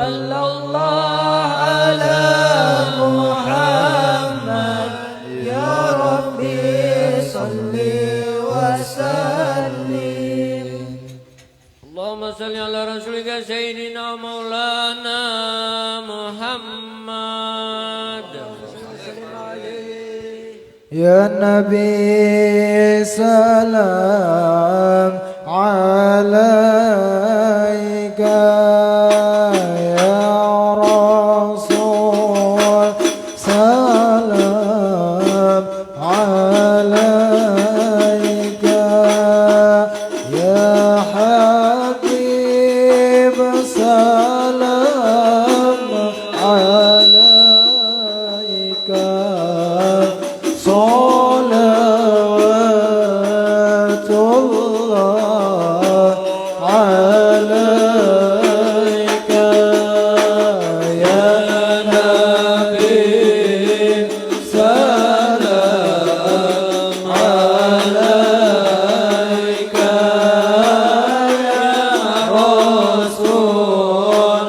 صلى الله على محمد يا ربي صل وسلم. اللهم صل على رسولك سيدنا مولانا محمد. يا نبي سلام عليك، يا رسول سلام عليك، يا حبيب سلام عليك، صلوات الله عليك، يا نبي سلام عليك، يا رسول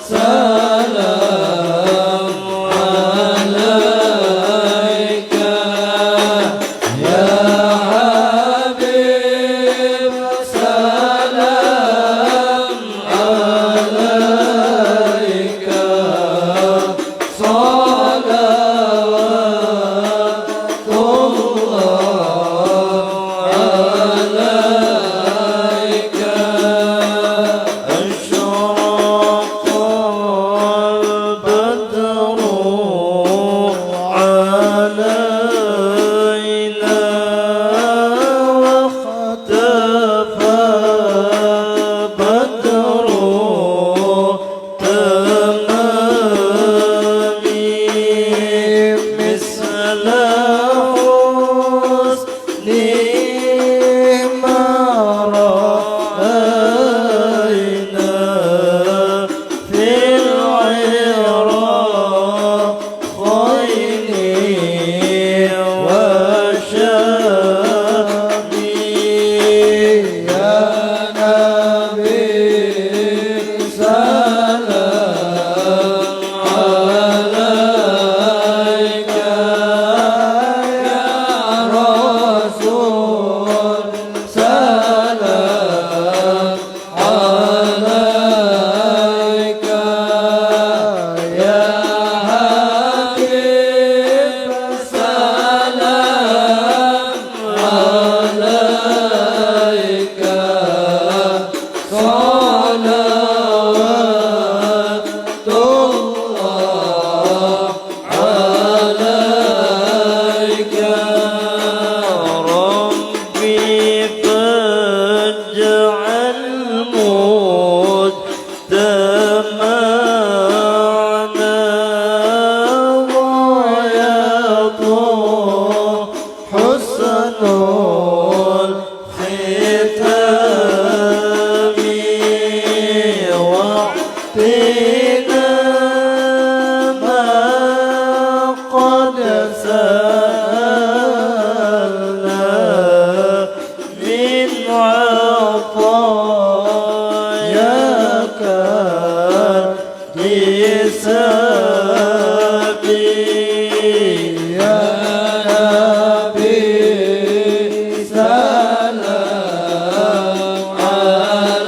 سلام عليك، يا حبيب سلام عليك، صلوات الله عليك. أشرق البدر علينا واختفى بدر تمامي، مثل حسنه ما رأينا في العراقين والشام، يا نبي سلام عليك، يا رسول سلام عليك، يا حبيب سلام عليك، صلوات الله عليك. ربي فاجعل مجتمعنا غاية حسن الختام، واعطنا ما قد سألنا من عطاياك الحساب، يا نبي سلام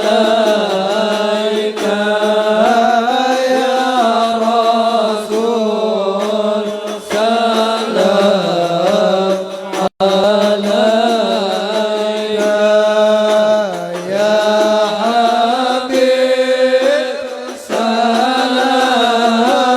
عليك، يا رسول سلام عليك، يا حبيب سلام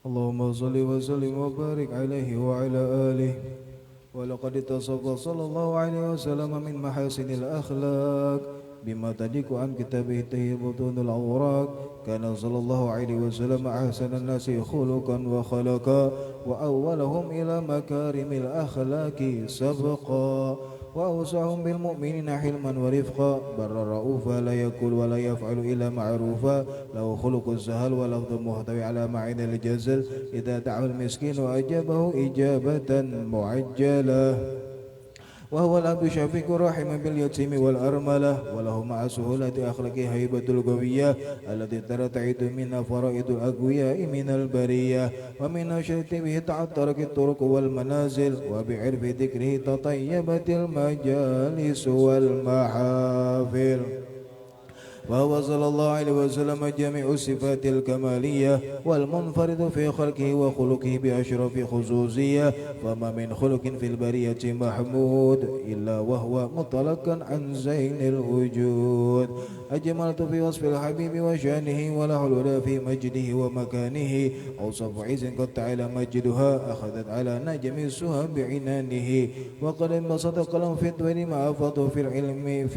اللهم صل وسلم وبارك عليه وعلى آله. ولقد اتصف صلى الله عليه وسلم من محاسن الأخلاق بما تليق عن كتابه الطيب بطون الأوراق. كان صلى الله عليه وسلم أحسن الناس خلقا وخلقا وأولهم إلى مكارم الأخلاق سبقا وأوسعهم بالمؤمنين حلما ورفقا برا رؤوفا لا يقول ولا يفعل إلا معروفا له خلق السهل ولفظ محتوي على معين الجزل إذا دعا المسكين وأجابه إجابة معجلة وهو العبد الشفيق الرحيم باليتيم والأرملة وله مع سهولة أخلاقه هيبة القوية التي ترتعد منها فرائض الأقوياء من البرية ومن أشرت به تعطرت الطرق والمنازل وبعرف ذكره تطيبت المجالس والمحافل وهو صلى الله عليه وسلم جميع الصفات الكمالية والمنفرد في خلقه وخلقه بأشرف خصوصية فما من خلق في البرية محمود إلا وهو مطلقا عن زين الوجود أجملت في وصف الحبيب وشانه وله الولا في مجده ومكانه أوصف عز قد تعالى مجدها أخذت على نجم السها بعنانه وقد انبسط قلم في الدول ما أفضه في العلم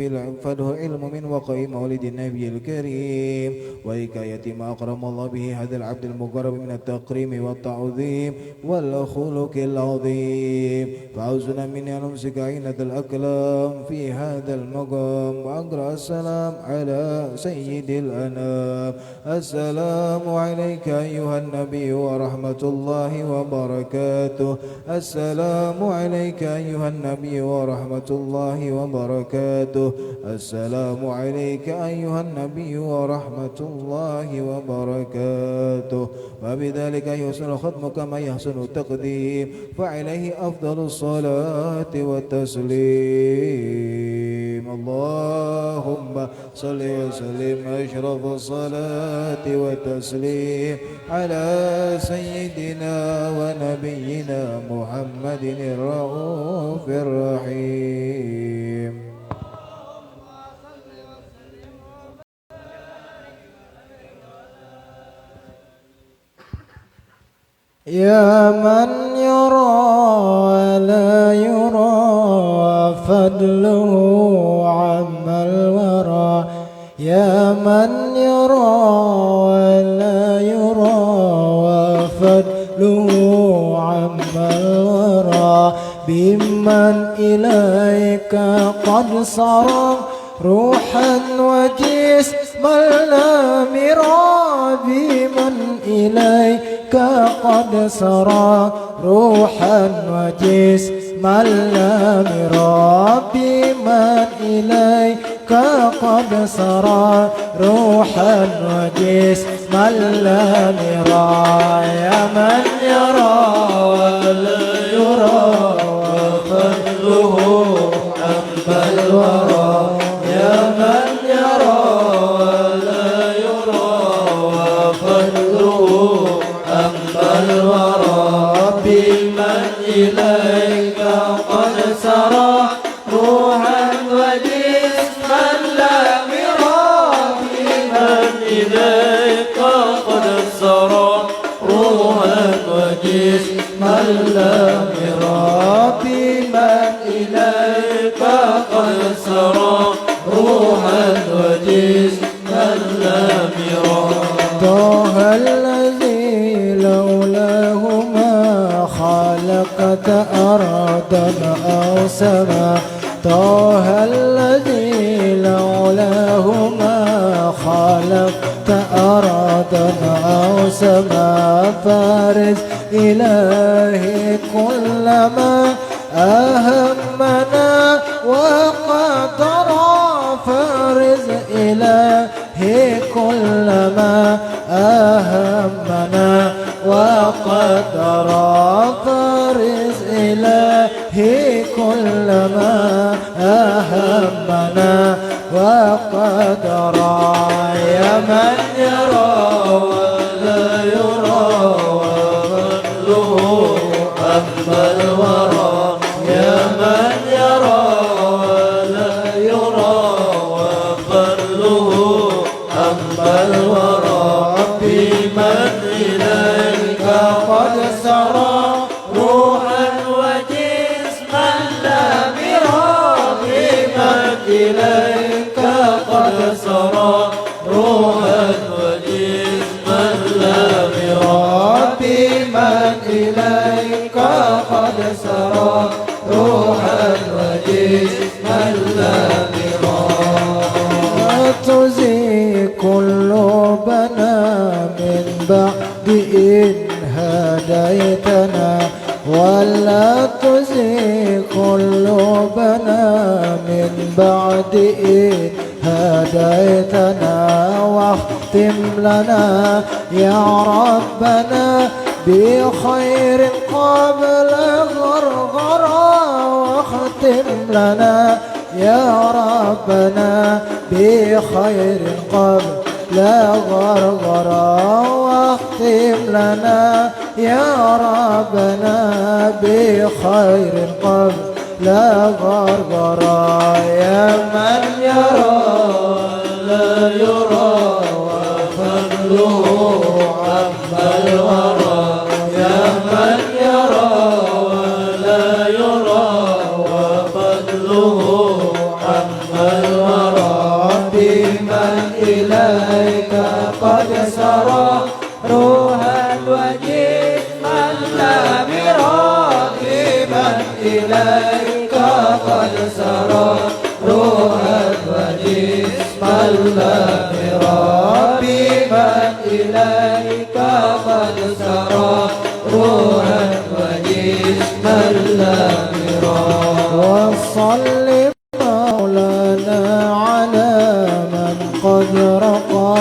فده علم من وقع مولد النبي الكريم وحكاية ما أكرم الله به هذا العبد المقرب من التكريم والتعظيم والخلق العظيم فعوزنا من أن نمسك عينة الأكلام في هذا المقام وأقرأ السلام على سيد الأنام السلام عليك أيها النبي ورحمة الله وبركاته السلام عليك أيها النبي ورحمة الله وبركاته السلام عليك أيها النبي ورحمة الله وبركاته وبذلك يحسن الختم كما يحسن التقديم فعليه أفضل الصلاة والتسليم اللهم صل وسلم أشرف الصلاة والتسليم على سيدنا ونبينا محمد الرؤوف الرحيم يا من يرى ولا يرى فضله عم الورى يا من يرى ولا يرى وفضله عم الورى بمن إليك قد صار روحا وجسما لا مرى بمن إليك قد سرى روحا وجسما لا مرى بمن إليك قد سرى روحا وجسما لا مرى يا من يرى ولا يرى وفضله أما الورى يا من يرى ولا يرى وفضله أما الورى بمن إليك قد سرى روحا وجسما لا مرى بمن إليك قد سرى روحا وجسما لم يرى بمن إليك قد سرى روحا وجسما لم يرى طه الذي لولاه ما خلقت أرضا أو سما طه الذي لولاه ما خلقت أرضا أو سما فارس إلهي كلما أهمنا وقدر فارس إلهي كلما أهمنا وقدر فارس إلهي كلما أهمنا وقدر يا من يرى ولا يرى وفضله أما الورى يا من يرى ولا يرى وفضله أما الورى بمن إليك قد سرى روحا وجسما لم يرى بمن إليك قد سرى روحا وجسما لم يرى بمن إليك قد سرى روحا وجسما لم يرى تزيد قلوبنا من بعد إن هديتنا ولا تزيغ قلوبنا من بعد إن هديتنا واختم لنا يا ربنا بخير قبل غرغرة واختم لنا يا ربنا بخير قبل لا غرغرة واختم لنا يا ربنا بخير قبل لا غرغرة يا من يرى لا يرى وفضله عما الورى يا من يرى ولا يرى وفضله عما الورى بمن إليك قد سرى روحا وجسما لم يرى بمن إليك قد سرى روحا وجسما لم يرى بمن إليك قد سرى روحا وجسما لم يرى وصل مولانا على من قد رقى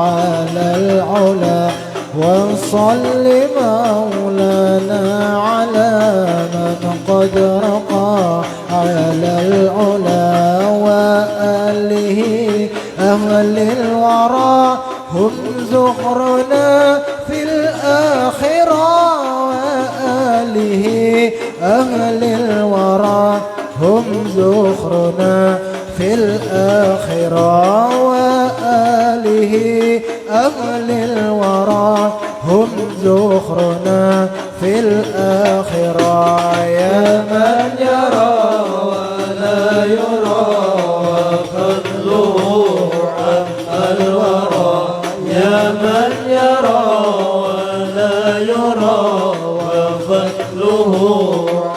على العلا وصل مولانا على من قد رقى على العلا وآله أهل الورى هم زخرنا في الآخرة وآله أهل الورى هم زخرنا في الآخرة وآله أهل الورى هم زخرنا في الآخرة يا من يرى ولا يرى وفضله عما الورى يا من يرى ولا يرى وفضله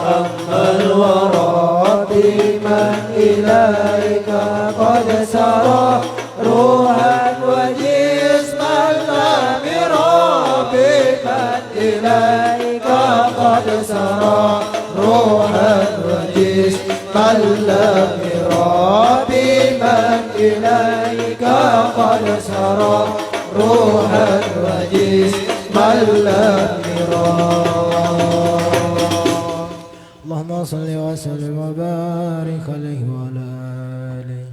عما الورى بمن إليك قد سرى روحا وجسما لم يرى بمن إليك قد سرى روحا وجسما لم يرى بمن إليك قد سرى روحا وجسما لم يرى اللهم صل وسلم وبارك عليه وعلى آله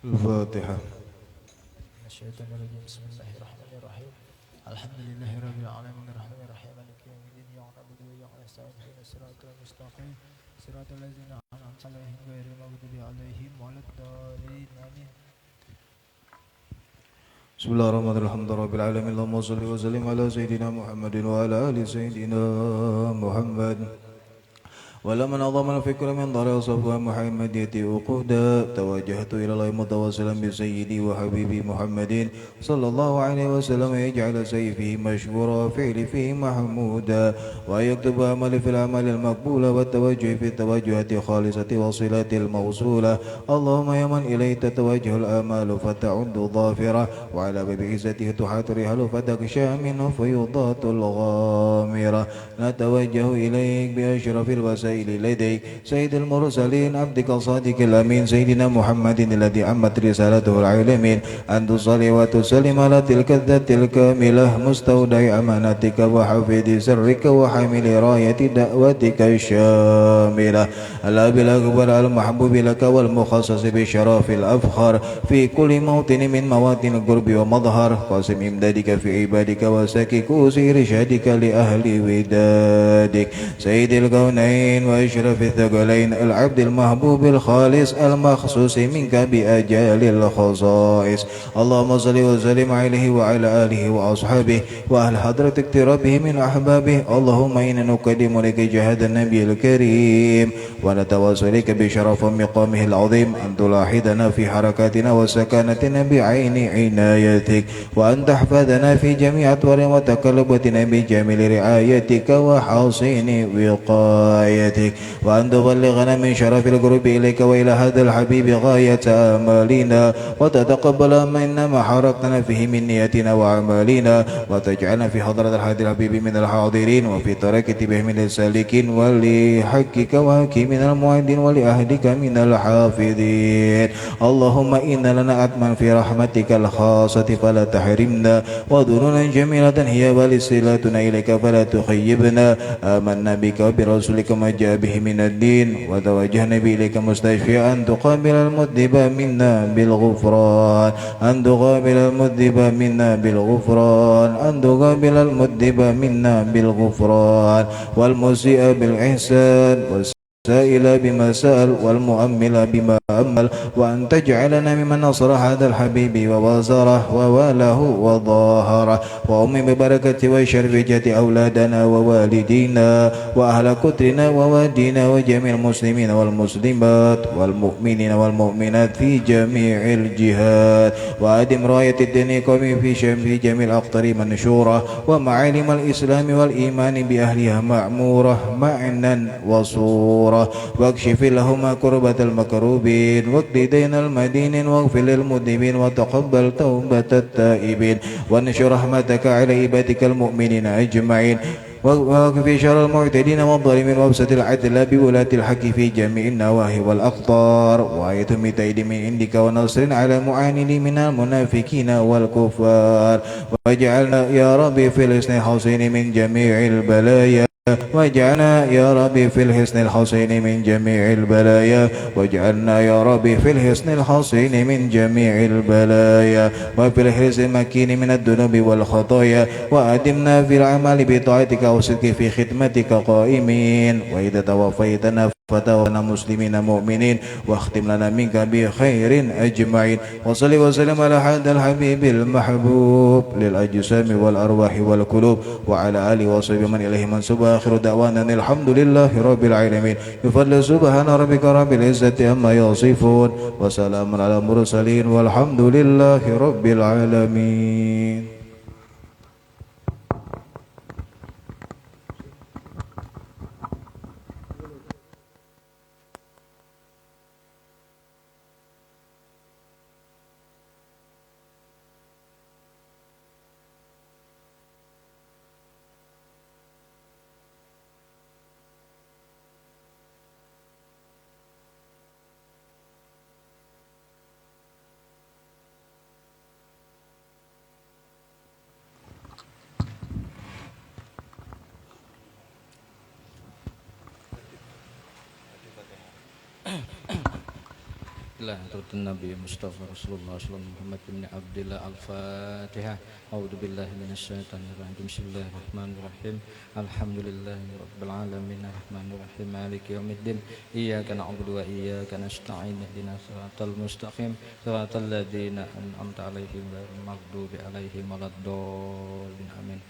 الفاتحة. الشيطان الرجيم بسم الله الرحمن الرحيم الحمد لله رب العالمين الرحمن الرحيم مالك يوم الدين إياك نعبد وإياك نستعين اهدنا الصراط المستقيم صراط الذين أنعمت عليهم غير المغضوب عليهم ولا الضالين آمين Bismillahirrahmanirrahim. Rabbil alamin. Allahumma shalli wa sallim ala sayyidina Muhammadin wa ala ali sayyidina Muhammad. ولمن أضم الفكر من ضرر صفوة محمدية أقودا توجهت إلى الله متواصلا بسيدي وحبيبي محمد صلى الله عليه وسلم يجعل سيفه مشكورا وفعل فيه محمودا ويكتب عملي في الأعمال المقبولة والتوجه في التوجهات خالصة وصلة الموصولة اللهم يا من إليه تتوجه الآمال فتعد ظافرة وعلى باب عزته تحات الرحل فتخشى منه فيضات الغامرة نتوجه إليك بأشرف الوسائل لديك سيد المرسلين عبدك الصادق الأمين سيدنا محمد الذي عمت رسالته العالمين أن تصلي وتسلم على تلك الذات الكاملة مستودع أمانتك وحفظ سرك وحامل راية دعوتك الشاملة الأب الأكبر المحبوب لك والمخصص بشرف الأفخر في كل موطن من مواطن القرب ومظهر قاسم إمدادك في عبادك وسكي كوس إرشادك لأهل ودادك سيد الكونين وأشرف الثقلين العبد المحبوب الخالص المخصوص منك بأجال الخصائص اللهم صل وسلم عليه وعلى آله وأصحابه وأهل حضرة اقترابه من أحبابه اللهم إنا نقدم لك جهاد النبي الكريم ونتواصل لك بشرف مقامه العظيم أن تلاحظنا في حركاتنا وسكنتنا بعين عنايتك وأن تحفظنا في جميع أطوار وتقلباتنا بجميل رعايتك وحصين وقايتك وأن تبلغنا من شرف القرب إليك وإلى هذا الحبيب غاية آمالنا وتتقبل منا ما حركتنا فيه من نيتنا وأعمالنا وتجعلنا في حضرة هذا الحبيب من الحاضرين وفي طريقة به من السالكين ولحقك وحكي من المعدين ولأهلك من الحافظين اللهم إن لنا أتما في رحمتك الخاصة فلا تحرمنا وذنونا جميلة هي ولصلاتنا إليك فلا تخيبنا آمنا بك وبرسولك ما جاء به من الدين وتوجهنا إليك مستشفيا أن تقابل المذنب منا بالغفران أن تقابل المذنب منا بالغفران أن تقابل المذنب منا بالغفران والمسيء بالإحسان سائل بما سأل والمؤمل بما أمل وأن تجعلنا ممن نصر هذا الحبيب ووازره وواله وظاهره وأم ببركة وشرفجة أولادنا ووالدينا وأهل كترنا ووادينا وجميع المسلمين والمسلمات والمؤمنين والمؤمنات في جميع الجهات وأدم راية الدين قومي في جميع الأقطار منشورة ومعالم الإسلام والإيمان بأهلها معمورة معنا وصورة واكشف لهما كربة المكروبين واقض دين المدينين واغفر للمذنبين وتقبل توبة التائبين وانشر رحمتك على عبادك المؤمنين أجمعين واكفي شر المعتدين والظالمين وابسط العدل بولاة الحق في جميع النواحي والأقطار وآيتهم تأيد من عندك ونصر على المعاندين من المنافقين والكفار واجعلنا يا ربي في الحسن الحسين من جميع البلايا واجعلنا يا ربي في الحسن الحسين من جميع البلايا واجعلنا يا ربي في الحسن الحسين من جميع البلايا وفي الحرز المكين من الذنوب والخطايا وأدمنا في العمل بطاعتك وصدق في خدمتك قائمين وإذا توفيتنا فتوفنا مسلمين مؤمنين واختم لنا منك بخير أجمعين وصل وسلم على هذا الحبيب المحبوب للأجسام والأرواح والقلوب وعلى آله وصحبه من إليه منسوب آخر دعوانا الحمد لله رب العالمين بفضل سبحان ربك رب العزة عما يصفون وسلام على المرسلين والحمد لله رب العالمين. Bismillah, Tuhan Nabi Mustafa Rasulullah Sallallahu Muhammad bin Abdillah Al-Fatihah. A'udzu billahi minasyaitonir rajim. Bismillahirrahmanirrahim. Alhamdulillahi rabbil alamin arrahmanir rahim maliki yaumiddin. Iyyaka na'budu wa iyyaka nasta'in. Ihdinas siratal mustaqim. Siratal ladzina an'amta 'alaihim ghairil maghdubi 'alaihim waladdallin. Amin.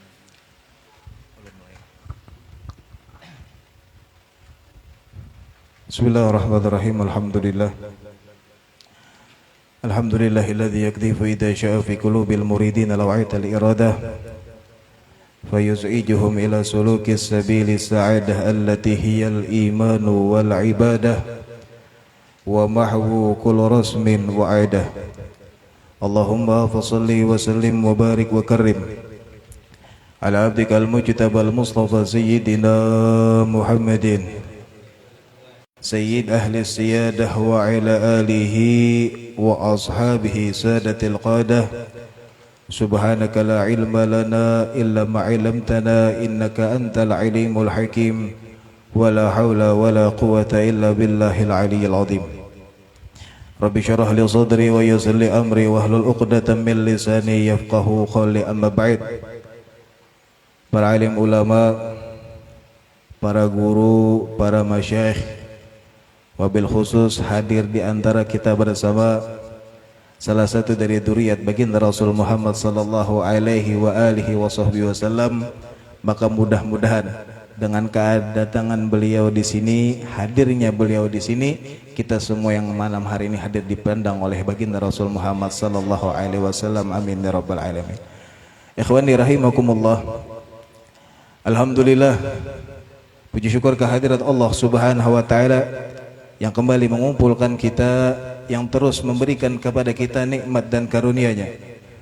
Bismillahirrahmanirrahim. Alhamdulillahilladzi yakdhifu idza syaa fi qulubil muridin law'atal iradah fayuz'ijuhum ila sulukis sabilis sa'adah allati hiyal imanu wal ibadah wa mahwu kulli rasmin wa 'adah. Allahumma fashalli wa sallim wa barik wa karrim ala abdikal mujtabal mustafa sayyidina Muhammadin Sayyid ahli siyadah wa ala alihi wa ashabihi sadatil qadah. Subhanaka la ilma lana illa ma 'allamtana innaka antal alimul hakim. Wa la hawla wa la quwwata illa billahil aliyyil azim. Rabbi syrah li sadri wa yassir li amri wahlul 'uqdatam min lisani yafqahu qawli. Amma ba'd. Para alim ulama, para guru, para masyayikh, wabil khusus hadir di antara kita bersama salah satu dari dzurriyyat baginda Rasul Muhammad sallallahu alaihi wa alihi wasallam, maka mudah-mudahan dengan kedatangan beliau di sini, hadirnya beliau di sini, kita semua yang malam hari ini hadir dipandang oleh baginda Rasul Muhammad sallallahu alaihi wasallam. Amin ya rabbal alamin. Ikhwani rahimakumullah. Alhamdulillah, puji syukur kehadirat Allah Subhanahu wa taala yang kembali mengumpulkan kita, yang terus memberikan kepada kita nikmat dan karunia-Nya,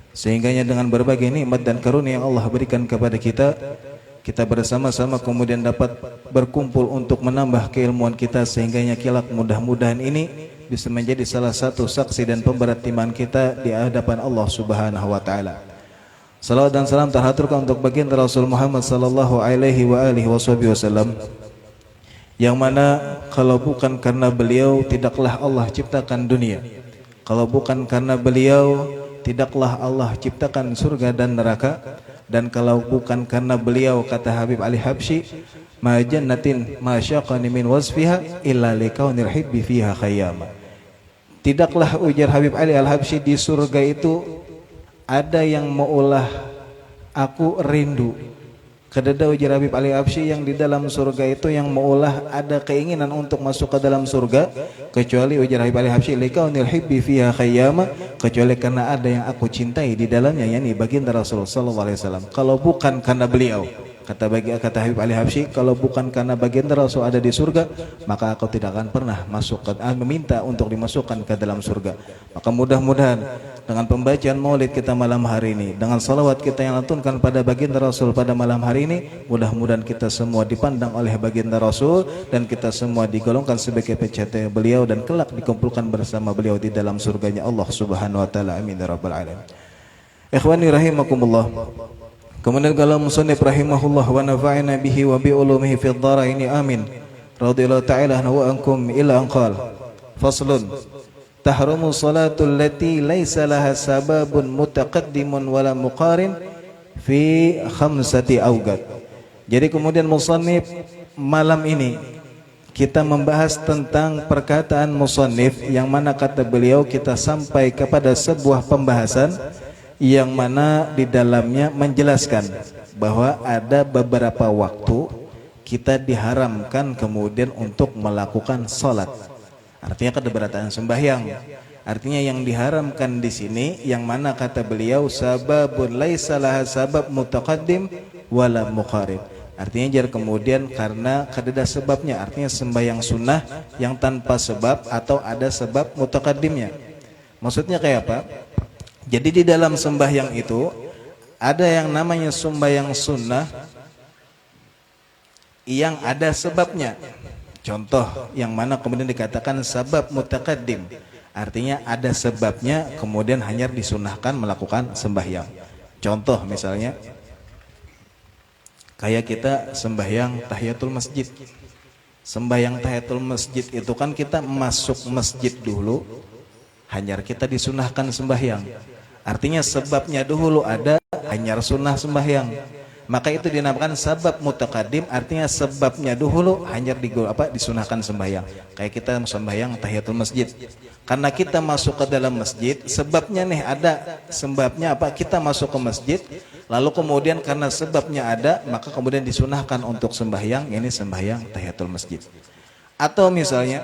sehingganya dengan berbagai nikmat dan karunia yang Allah berikan kepada kita, kita bersama-sama kemudian dapat berkumpul untuk menambah keilmuan kita, sehingganya kelak mudah-mudahan ini bisa menjadi salah satu saksi dan pemberat iman kita di hadapan Allah Subhanahu wa taala. Salawat dan salam terhaturkan untuk baginda Rasul Muhammad sallallahu alaihi wa alihi wasallam, yang mana kalau bukan karena beliau tidaklah Allah ciptakan dunia, kalau bukan karena beliau tidaklah Allah ciptakan surga dan neraka, dan kalau bukan karena beliau, kata Habib Ali Habsyi, ma jannatin ma syaqani min wasfiha illa likaunil hibbi fiha khayyama. Tidaklah, ujar Habib Ali Al-Habsyi, di surga itu ada yang maulah aku rindu. Kededa, ujar Habib Ali Habsyi, yang di dalam surga itu yang maulah ada keinginan untuk masuk ke dalam surga, kecuali, ujar Habib Ali Habsyi, likaunil hibbi fiha khayyama, kecuali karena ada yang aku cintai di dalamnya, yakni baginda Rasulullah sallallahu alaihi wasallam. Kalau bukan karena beliau, kata Habib Ali Habsyi, kalau bukan karena baginda Rasul ada di surga, maka aku tidak akan pernah meminta untuk dimasukkan ke dalam surga. Maka mudah-mudahan dengan pembacaan maulid kita malam hari ini, dengan salawat kita yang lantunkan pada baginda Rasul pada malam hari ini, mudah-mudahan kita semua dipandang oleh baginda Rasul, dan kita semua digolongkan sebagai pecinta beliau, dan kelak dikumpulkan bersama beliau di dalam surganya Allah Subhanahu wa taala. Amin ya rabbal alamin. Ikhwani rahimakumullah. Kemudian kalau musannif rahimahullah wa nafa'ina bihi wa bi ulumihi fid dharaini amin. Radhiyallahu ta'ala wa ankum ila anqal. Faslun. Tahrumu salatul lati laisa laha sababun mutaqaddimun wala muqarin fi khamsati awqat. Jadi kemudian musannif malam ini kita membahas tentang perkataan musannif, yang mana kata beliau kita sampai kepada sebuah pembahasan yang mana di dalamnya menjelaskan bahwa ada beberapa waktu kita diharamkan kemudian untuk melakukan salat. Artinya keberatan sembahyang. Artinya yang diharamkan di sini, yang mana kata beliau sababun laisa laha sabab mutaqaddim wala muqarib. Artinya jar kemudian karena kadada sebabnya, artinya sembahyang sunnah yang tanpa sebab atau ada sebab mutaqaddimnya. Maksudnya kayak apa? Jadi di dalam sembahyang itu ada yang namanya sembahyang sunnah yang ada sebabnya. Contoh yang mana kemudian dikatakan sabab mutaqaddim, artinya ada sebabnya kemudian hanya disunahkan melakukan sembahyang. Contoh misalnya kayak kita sembahyang tahiyatul masjid. Sembahyang tahiyatul masjid itu kan kita masuk masjid dulu, hanyar kita disunahkan sembahyang. Artinya sebabnya dahulu ada, hanyar sunnah sembahyang. Maka itu dinamakan sabab mutaqaddim, artinya sebabnya dahulu hanyar disunahkan sembahyang. Kayak kita sembahyang tahiyatul masjid. Karena kita masuk ke dalam masjid, sebabnya nih ada, sebabnya apa? Kita masuk ke masjid, lalu kemudian karena sebabnya ada, maka kemudian disunahkan untuk sembahyang, ini sembahyang tahiyatul masjid. Atau misalnya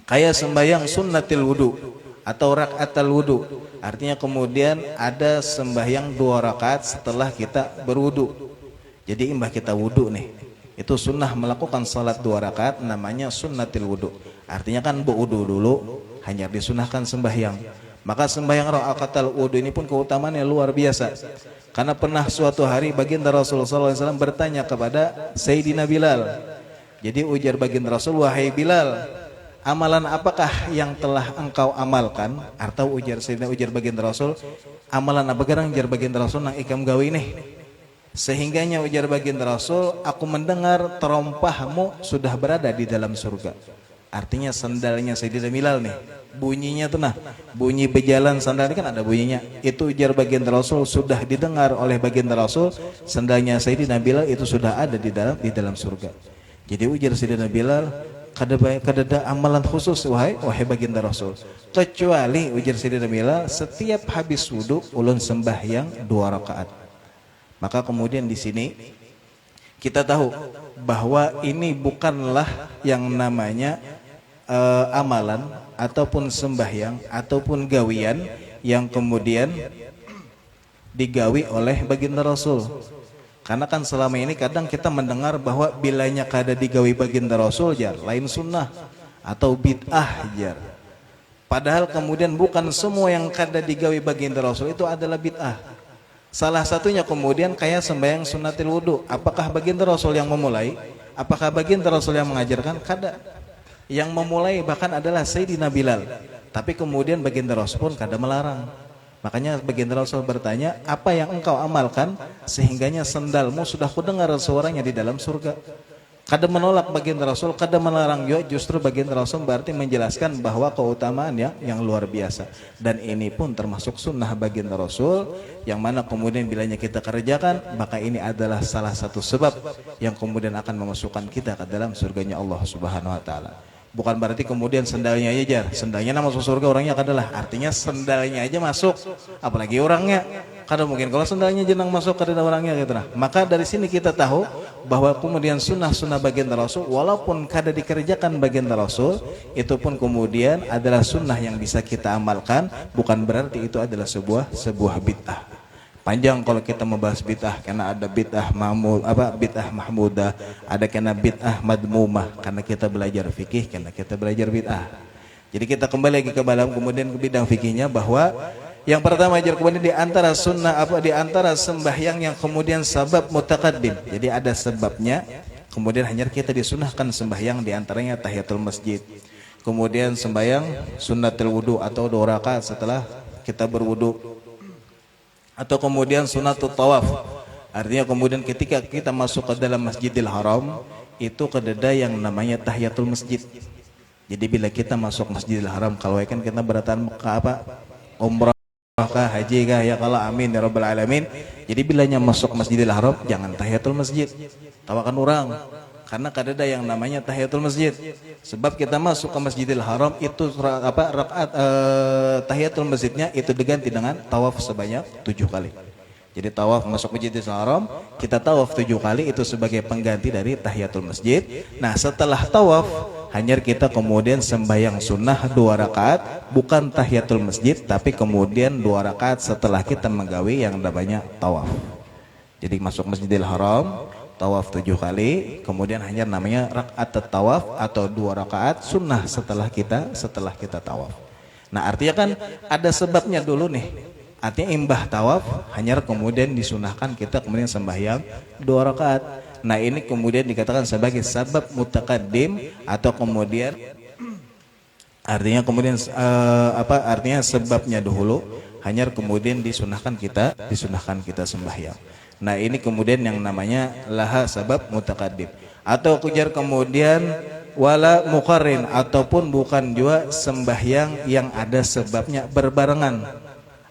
kayak sembahyang sunnatil wudu atau rakaatul wudu, artinya kemudian ada sembahyang 2 rakaat setelah kita berwudu. Jadi imbah kita wudu nih, itu sunnah melakukan salat 2 rakaat, namanya sunnatil wudu. Artinya kan berwudu dulu, hanya disunahkan sembahyang. Maka sembahyang rakaatul wudu ini pun keutamaannya luar biasa. Karena pernah suatu hari baginda Rasulullah SAW bertanya kepada Sayyidina Bilal. Jadi ujar baginda Rasul, wahai Bilal, amalan apakah yang telah engkau amalkan? Atau ujar baginda Rasul, amalan apa gerang ujar baginda Rasul nang ikam gawe nih? Sehingganya ujar baginda Rasul, aku mendengar terompahmu sudah berada di dalam surga. Artinya sandalnya Sayyidina Bilal nih, bunyinya tuh nah, bunyi berjalan sandal ini kan ada bunyinya. Itu ujar baginda Rasul sudah didengar oleh baginda Rasul, sandalnya Sayyidina Bilal itu sudah ada di dalam surga. Jadi ujar Sayyidina Bilal, kadada amalan khusus wahai baginda Rasul, kecuali ujar Sayyidina Bilal setiap habis wudu ulun sembahyang 2 rakaat. Maka kemudian di sini kita tahu bahwa ini bukanlah yang namanya amalan ataupun sembahyang ataupun gawian yang kemudian digawi oleh baginda Rasul. Karena kan selama ini kadang kita mendengar bahwa bilanya kada digawi baginda Rasul jar lain sunnah atau bid'ah jar. Padahal kemudian bukan semua yang kada digawi baginda Rasul itu adalah bid'ah. Salah satunya kemudian kayak sembahyang sunnatil wudu. Apakah baginda Rasul yang memulai? Apakah baginda Rasul yang mengajarkan? Kada. Yang memulai bahkan adalah Sayyidina Bilal. Tapi kemudian baginda Rasul pun kada melarang. Makanya baginda Rasul bertanya, apa yang engkau amalkan sehingganya sendalmu sudah kudengar suaranya di dalam surga? Kada menolak baginda Rasul, kada melarang juga, justru baginda Rasul berarti menjelaskan bahwa keutamaan yang luar biasa. Dan ini pun termasuk sunnah baginda Rasul, yang mana kemudian bilanya kita kerjakan, maka ini adalah salah satu sebab yang kemudian akan memasukkan kita ke dalam surganya Allah Subhanahu wa taala. Bukan berarti kemudian sendalnya aja jar, sendalnya masuk surga orangnya kadalah, artinya sendalnya aja masuk, apalagi orangnya. Kada mungkin kalau sendalnya jenang masuk kada orangnya gitu nah. Maka dari sini kita tahu bahwa kemudian sunnah-sunnah baginda Rasul walaupun kada dikerjakan baginda Rasul, itu pun kemudian adalah sunnah yang bisa kita amalkan, bukan berarti itu adalah sebuah bid'ah. Panjang kalau kita membahas bid'ah, karena ada bid'ah mahmudah, ada karena bid'ah madmumah, karena kita belajar fikih, karena kita belajar bid'ah. Jadi kita kembali lagi ke dalam kemudian ke bidang fikihnya, bahwa yang pertama ajar kemudian di antara sunnah di antara sembahyang yang kemudian sabab mutaqaddim. Jadi ada sebabnya, kemudian hanya kita disunahkan sembahyang, di antaranya tahiyatul masjid. Kemudian sembahyang sunnatul wudu atau 2 rakaat setelah kita berwudu. Atau kemudian sunnatul tawaf, artinya kemudian ketika kita masuk ke dalam Masjidil Haram, itu kededa yang namanya tahiyatul masjid. Jadi bila kita masuk Masjidil Haram, kalau kan kita beratan ke umrah kah, haji kah, ya kalau amin ya rabbal alamin. Jadi bilanya masuk Masjidil Haram jangan tahiyatul masjid, tawakan orang, karena kadada yang namanya tahiyatul masjid. Sebab kita masuk ke Masjidil Haram itu rakaat tahiyatul masjidnya itu diganti dengan tawaf sebanyak 7 kali. Jadi tawaf masuk Masjidil Haram, kita tawaf 7 kali, itu sebagai pengganti dari tahiyatul masjid. Nah setelah tawaf hanya kita kemudian sembahyang sunnah 2 rakaat, bukan tahiyatul masjid, tapi kemudian 2 rakaat setelah kita menggawi yang namanya tawaf. Jadi masuk Masjidil Haram, tawaf 7 kali, kemudian hanya namanya rakaat tawaf atau 2 rakaat sunnah setelah kita tawaf. Nah artinya kan ada sebabnya dulu nih. Artinya imbah tawaf hanya kemudian disunahkan kita kemudian sembahyang 2 rakaat. Nah ini kemudian dikatakan sebagai sabab mutaqaddim, atau kemudian artinya kemudian artinya sebabnya dahulu hanya kemudian disunahkan kita sembahyang. Nah ini kemudian yang namanya laha sabab mutaqaddim. Atau kujar kemudian wala muqarrin, ataupun bukan juga sembahyang yang ada sebabnya berbarengan,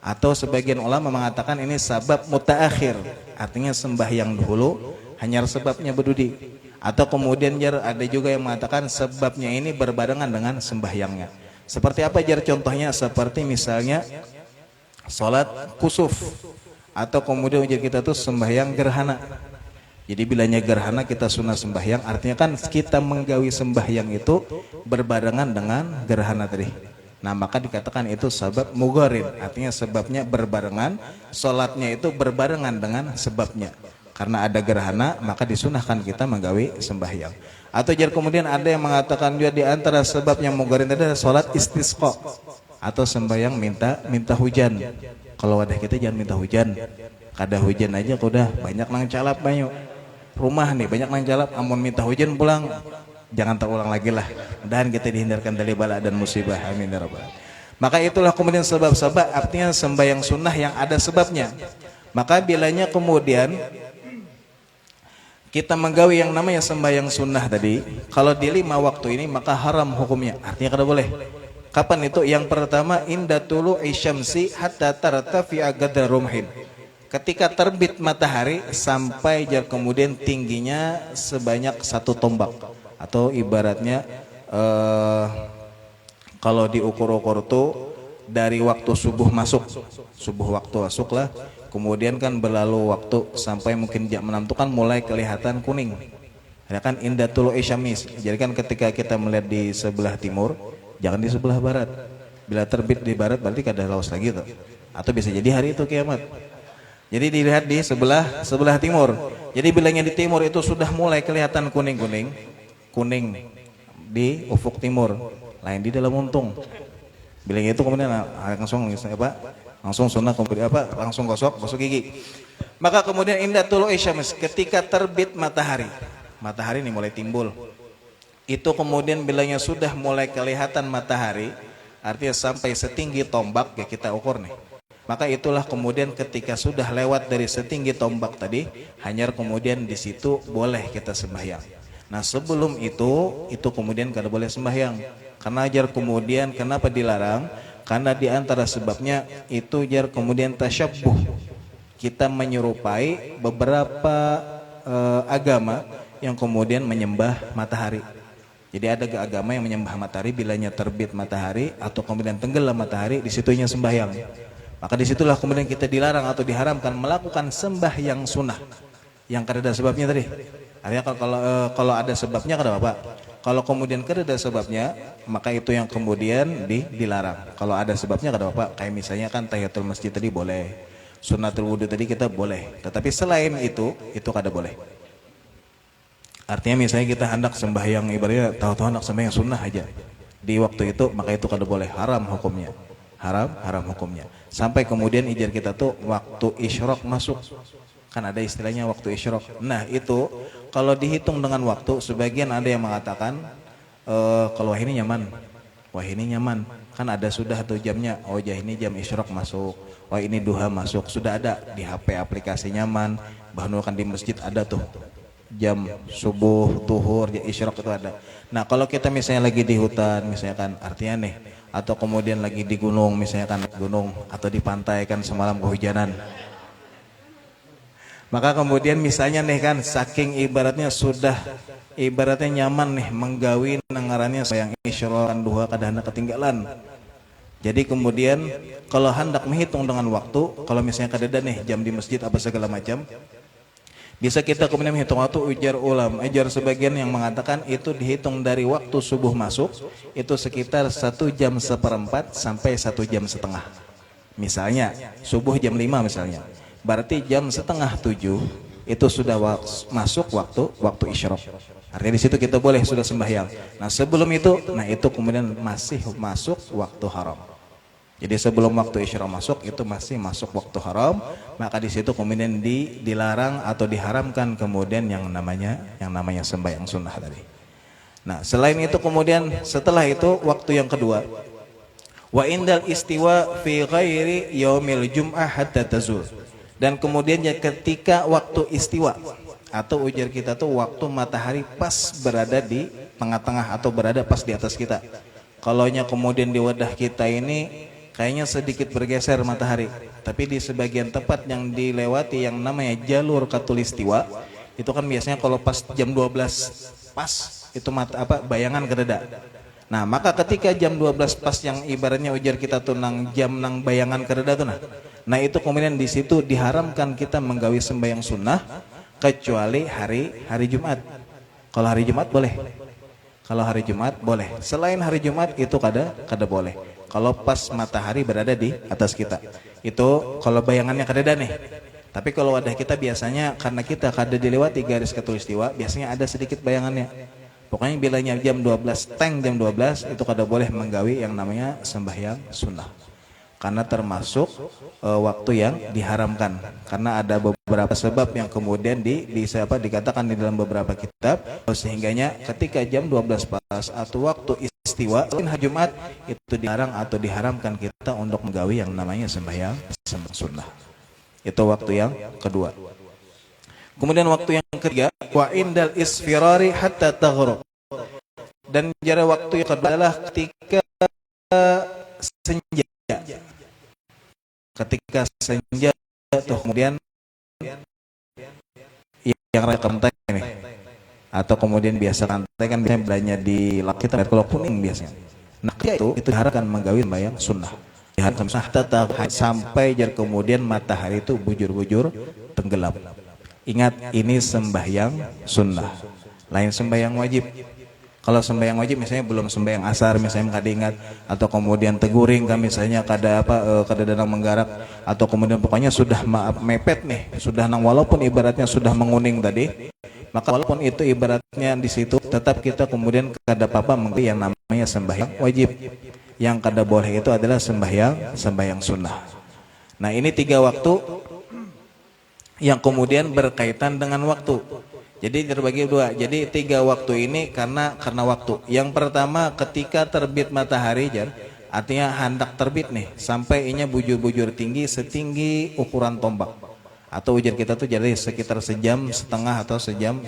atau sebagian ulama mengatakan ini sabab mutaakhir, artinya sembahyang dahulu hanya sebabnya berdudi, atau kemudian jar ada juga yang mengatakan sebabnya ini berbarengan dengan sembahyangnya. Seperti apa jar contohnya? Seperti misalnya salat kusuf, atau kemudian ujar kita tuh sembahyang gerhana. Jadi bilanya gerhana kita sunnah sembahyang, artinya kan kita menggawi sembahyang itu berbarengan dengan gerhana tadi. Nah maka dikatakan itu sebab mugorin, artinya sebabnya berbarengan, sholatnya itu berbarengan dengan sebabnya. Karena ada gerhana maka disunahkan kita menggawi sembahyang. Atau jadi kemudian ada yang mengatakan juga di antara sebab yang mugorin tadi adalah sholat istisqa, atau sembahyang minta hujan. Kalau wadah kita jangan minta hujan, kada hujan aja udah banyak nang calap banyu. Rumah nih banyak nang jalap, amun minta hujan pulang jangan terulang lagi lah. Dan kita dihindarkan dari bala dan musibah, amin ya rabbal. Maka itulah kemudian sebab-sebab, artinya sembahyang sunnah yang ada sebabnya. Maka bilanya kemudian kita menggawi yang namanya sembahyang sunnah tadi, kalau di 5 waktu ini maka haram hukumnya, artinya kada boleh. Kapan itu? Yang pertama inda tulu'i syamsi hatta tartafi'a qadra rumhin, ketika terbit matahari sampai kemudian tingginya sebanyak 1 tombak, atau ibaratnya kalau diukur-ukur tuh dari waktu subuh waktu masuk lah, kemudian kan berlalu waktu sampai mungkin jam 6 itu kan mulai kelihatan kuning, ya kan indah tulu isyamis. Jadi kan ketika kita melihat di sebelah timur, jangan di sebelah barat. Bila terbit di barat berarti kada laos lagi tuh, atau bisa jadi hari itu kiamat. Jadi dilihat di sebelah timur. Jadi bilangnya di timur itu sudah mulai kelihatan kuning di ufuk timur, lain di dalam untung. Bilangnya itu kemudian langsung sunnah, kemudian langsung gosok gigi. Maka kemudian indah tulu isyams, ketika terbit matahari ini mulai timbul. Itu kemudian bilangnya sudah mulai kelihatan matahari, artinya sampai setinggi tombak ya kita ukur nih. Maka itulah kemudian ketika sudah lewat dari setinggi tombak tadi, hanya kemudian di situ boleh kita sembahyang. Nah sebelum itu kemudian kada boleh sembahyang. Karena jar kemudian kenapa dilarang? Karena di antara sebabnya itu jar kemudian tasyabbuh, kita menyerupai beberapa agama yang kemudian menyembah matahari. Jadi ada agama yang menyembah matahari bilanya terbit matahari atau kemudian tenggelam matahari, disitunya sembahyang. Maka disitulah kemudian kita dilarang atau diharamkan melakukan sembahyang sunnah yang kada ada sebabnya tadi. Artinya kalau ada sebabnya kada apa. Kalau kemudian kada ada sebabnya, maka itu yang kemudian dilarang. Kalau ada sebabnya kada apa. Kayak misalnya kan tahiyatul masjid tadi boleh, sunnatul wudu tadi kita boleh. Tetapi selain itu kada boleh. Artinya misalnya kita hendak sembahyang ibaratnya tahu-tahu hendak sembahyang sunnah aja di waktu itu, maka itu kada boleh, haram hukumnya. Haram hukumnya. Sampai kemudian ijar kita tuh waktu isyraq masuk. Kan ada istilahnya waktu isyraq. Nah itu kalau dihitung dengan waktu, sebagian ada yang mengatakan kalau wah ini nyaman. Kan ada sudah tuh jamnya. Oh ini jam isyraq masuk. Wah ini duha masuk. Sudah ada di HP aplikasi nyaman. Bahkan di masjid ada tuh jam subuh, tuhur, isyraq itu ada. Nah kalau kita misalnya lagi di hutan, misalnya kan artinya nih, atau kemudian lagi di gunung, misalnya kan gunung, atau di pantai kan semalam kehujanan. Maka kemudian misalnya nih kan saking ibaratnya nyaman nih menggawi nengarannya sayang isyraq duha kadang ketinggalan. Jadi kemudian kalau hendak menghitung dengan waktu, kalau misalnya kadada nih jam di masjid apa segala macam, bisa kita kemudian menghitung waktu. Ujar sebagian yang mengatakan itu dihitung dari waktu subuh masuk, itu sekitar 1,4 jam sampai 1,5 jam. Misalnya subuh jam 5 misalnya, berarti jam 6:30 itu sudah masuk waktu isyraq. Artinya di situ kita boleh sudah sembahyang. Nah sebelum itu, itu kemudian masih masuk waktu haram. Jadi sebelum waktu isyraq masuk itu masih masuk waktu haram, maka di situ kemudian dilarang atau diharamkan kemudian yang namanya sembahyang sunnah tadi. Nah, selain itu kemudian setelah itu waktu yang kedua, wa indal istiwa fi ghairi yaumil jum'ah hatta tazul. Dan kemudian ketika waktu istiwa atau ujar kita tuh waktu matahari pas berada di tengah-tengah atau berada pas di atas kita. Kalaunya kemudian di wadah kita ini kayaknya sedikit bergeser matahari, tapi di sebagian tempat yang dilewati yang namanya jalur khatulistiwa itu kan biasanya kalau pas jam 12 pas itu bayangan ke dada. Nah, maka ketika jam 12 pas yang ibaratnya ujar kita tuh jam bayangan ke dada tuh nah itu kemudian di situ diharamkan kita menggawi sembahyang sunnah kecuali hari Jumat. Kalau hari Jumat boleh. Kalau hari Jumat boleh. Selain hari Jumat itu kada boleh. Kalau pas matahari berada di atas kita. Itu kalau bayangannya ke dada nih. Tapi kalau wadah kita biasanya karena kita kada dilewati garis khatulistiwa, biasanya ada sedikit bayangannya. Pokoknya bilanya jam 12, jam 12 itu kada boleh menggawi yang namanya sembahyang sunnah. Karena termasuk waktu yang diharamkan. Karena ada beberapa sebab yang kemudian dikatakan di dalam beberapa kitab, sehingganya ketika jam 12 pas atau waktu istiwa hari Jumat itu dilarang atau diharamkan kita untuk menggawi yang namanya sembahyang sunnah. Itu waktu yang kedua. Kemudian waktu yang ketiga, wa indal isfirari hatta taghrub. Dan jarak waktu yang kedua adalah ketika senja. Ketika senja tuh kemudian yang raya kantai ini atau kemudian biasa kantai kan biasanya belanja di kita kalau kuning biasanya. Nah itu diharapkan menggawi sembahyang sunnah. Diharapkan sampai jar kemudian matahari itu bujur-bujur tenggelam. Ingat ini sembahyang sunnah, lain sembahyang wajib. Kalau sembahyang wajib misalnya belum sembahyang asar misalnya kada ingat, atau kemudian teguring kan misalnya kada danang menggarak, atau kemudian pokoknya sudah mepet nih, sudah walaupun ibaratnya sudah menguning tadi, maka walaupun itu ibaratnya di situ tetap kita kemudian kada apa-apa menggawi yang namanya sembahyang wajib. Yang kada boleh itu adalah sembahyang sunnah. Nah, ini 3 waktu yang kemudian berkaitan dengan waktu. Jadi terbagi 2. Jadi 3 waktu ini karena waktu. Yang pertama ketika terbit matahari, artinya hendak terbit nih, sampai inya bujur-bujur tinggi setinggi ukuran tombak. Atau ujar kita tuh jadi sekitar sejam setengah atau sejam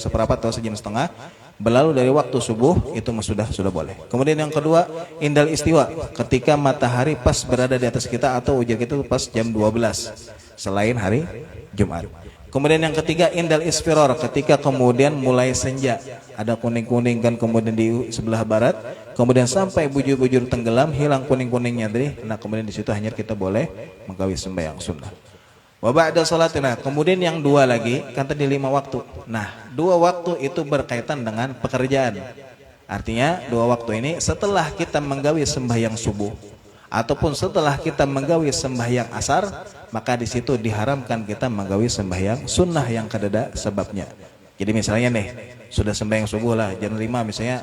seperempat atau sejam setengah berlalu dari waktu subuh, itu sudah boleh. Kemudian yang kedua, indal istiwa, ketika matahari pas berada di atas kita atau ujar kita tuh pas jam 12 selain hari Jumat. Kemudian yang ketiga, indal isfiror, ketika kemudian mulai senja, ada kuning-kuning kan kemudian di sebelah barat, kemudian sampai bujur-bujur tenggelam, hilang kuning-kuningnya tadi. Nah, kemudian di situ hanya kita boleh menggawi sembahyang sunnah. Wa ba'da salatina, kemudian yang 2 lagi, kan tadi 5 waktu. Nah, 2 waktu itu berkaitan dengan pekerjaan. Artinya 2 waktu ini setelah kita menggawi sembahyang subuh ataupun setelah kita menggawi sembahyang asar, maka di situ diharamkan kita menggawi sembahyang sunnah yang kadada sebabnya. Jadi misalnya nih, sudah sembahyang subuh lah jam 5 misalnya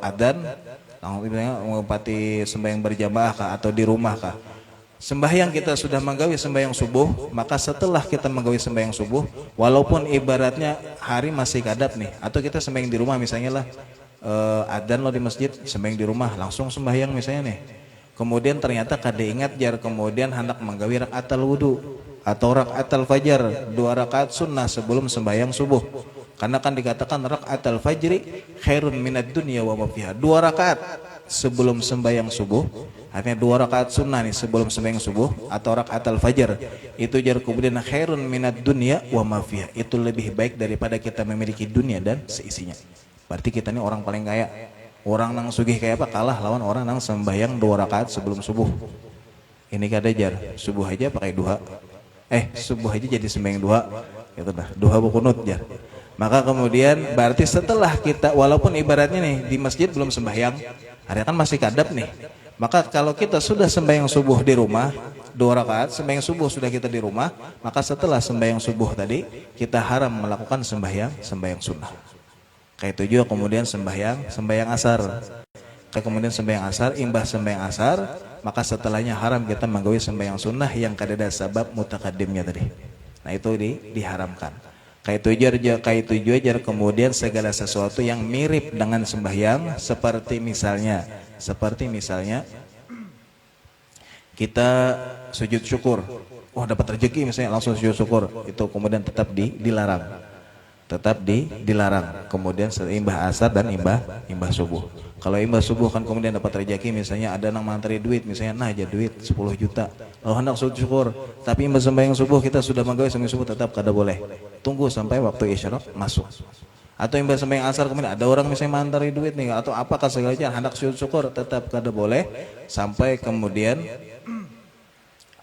adzan, mengupati sembahyang berjamaah kah atau di rumah kah. Sembahyang kita sudah menggawi sembahyang subuh, maka setelah kita menggawi sembahyang subuh, walaupun ibaratnya hari masih kadap nih, atau kita sembahyang di rumah misalnya lah, adzan lo di masjid, sembahyang di rumah langsung sembahyang misalnya nih. Kemudian ternyata kada ingat kemudian hendak menggawi rakaatul wudu atau rakaatul fajar, 2 rakaat sunnah sebelum sembahyang subuh. Karena kan dikatakan rakaatul fajri khairun minad dunya wa ma fiha. 2 rakaat sebelum sembahyang subuh, artinya 2 rakaat sunnah nih sebelum sembahyang subuh atau rakaatul fajar. Itu jar kemudian khairun minad dunya wa ma fiha. Itu lebih baik daripada kita memiliki dunia dan seisinya. Berarti kita ini orang paling kaya. Orang nang sugih kayak apa kalah lawan orang nang sembahyang 2 rakaat sebelum subuh. Ini kada jar, subuh aja pakai duha. Subuh aja jadi sembahyang duha. Gitu dah, duha bukunut jar. Maka kemudian berarti setelah kita walaupun ibaratnya nih di masjid belum sembahyang, hari kan masih kadap nih. Maka kalau kita sudah sembahyang subuh di rumah, 2 rakaat sembahyang subuh sudah kita di rumah, maka setelah sembahyang subuh tadi kita haram melakukan sembahyang sunnah. Kayak itu juga kemudian sembahyang asar. Kayak kemudian sembahyang asar, imbah sembahyang asar, maka setelahnya haram kita menggawi sembahyang sunnah yang kadada sabab mutakadimnya tadi. Nah, itu diharamkan. Kayak itu juga kemudian segala sesuatu yang mirip dengan sembahyang, seperti misalnya kita sujud syukur. Wah, dapat rezeki misalnya langsung sujud syukur, itu kemudian tetap dilarang. tetap dilarang. Kemudian imbah asar dan imbah subuh. Kalau imbah subuh kan kemudian dapat rezeki, misalnya ada yang mantri duit, misalnya nah aja duit 10 juta. Kalau hendak sujud syukur, tapi imbah sembahyang subuh kita sudah menggawe sembahyang subuh tetap kada boleh. Tunggu sampai waktu isyarat masuk. Atau imbah sembahyang asar kemudian ada orang misalnya mantri duit nih atau apakah segala macam hendak sujud syukur tetap kada boleh sampai kemudian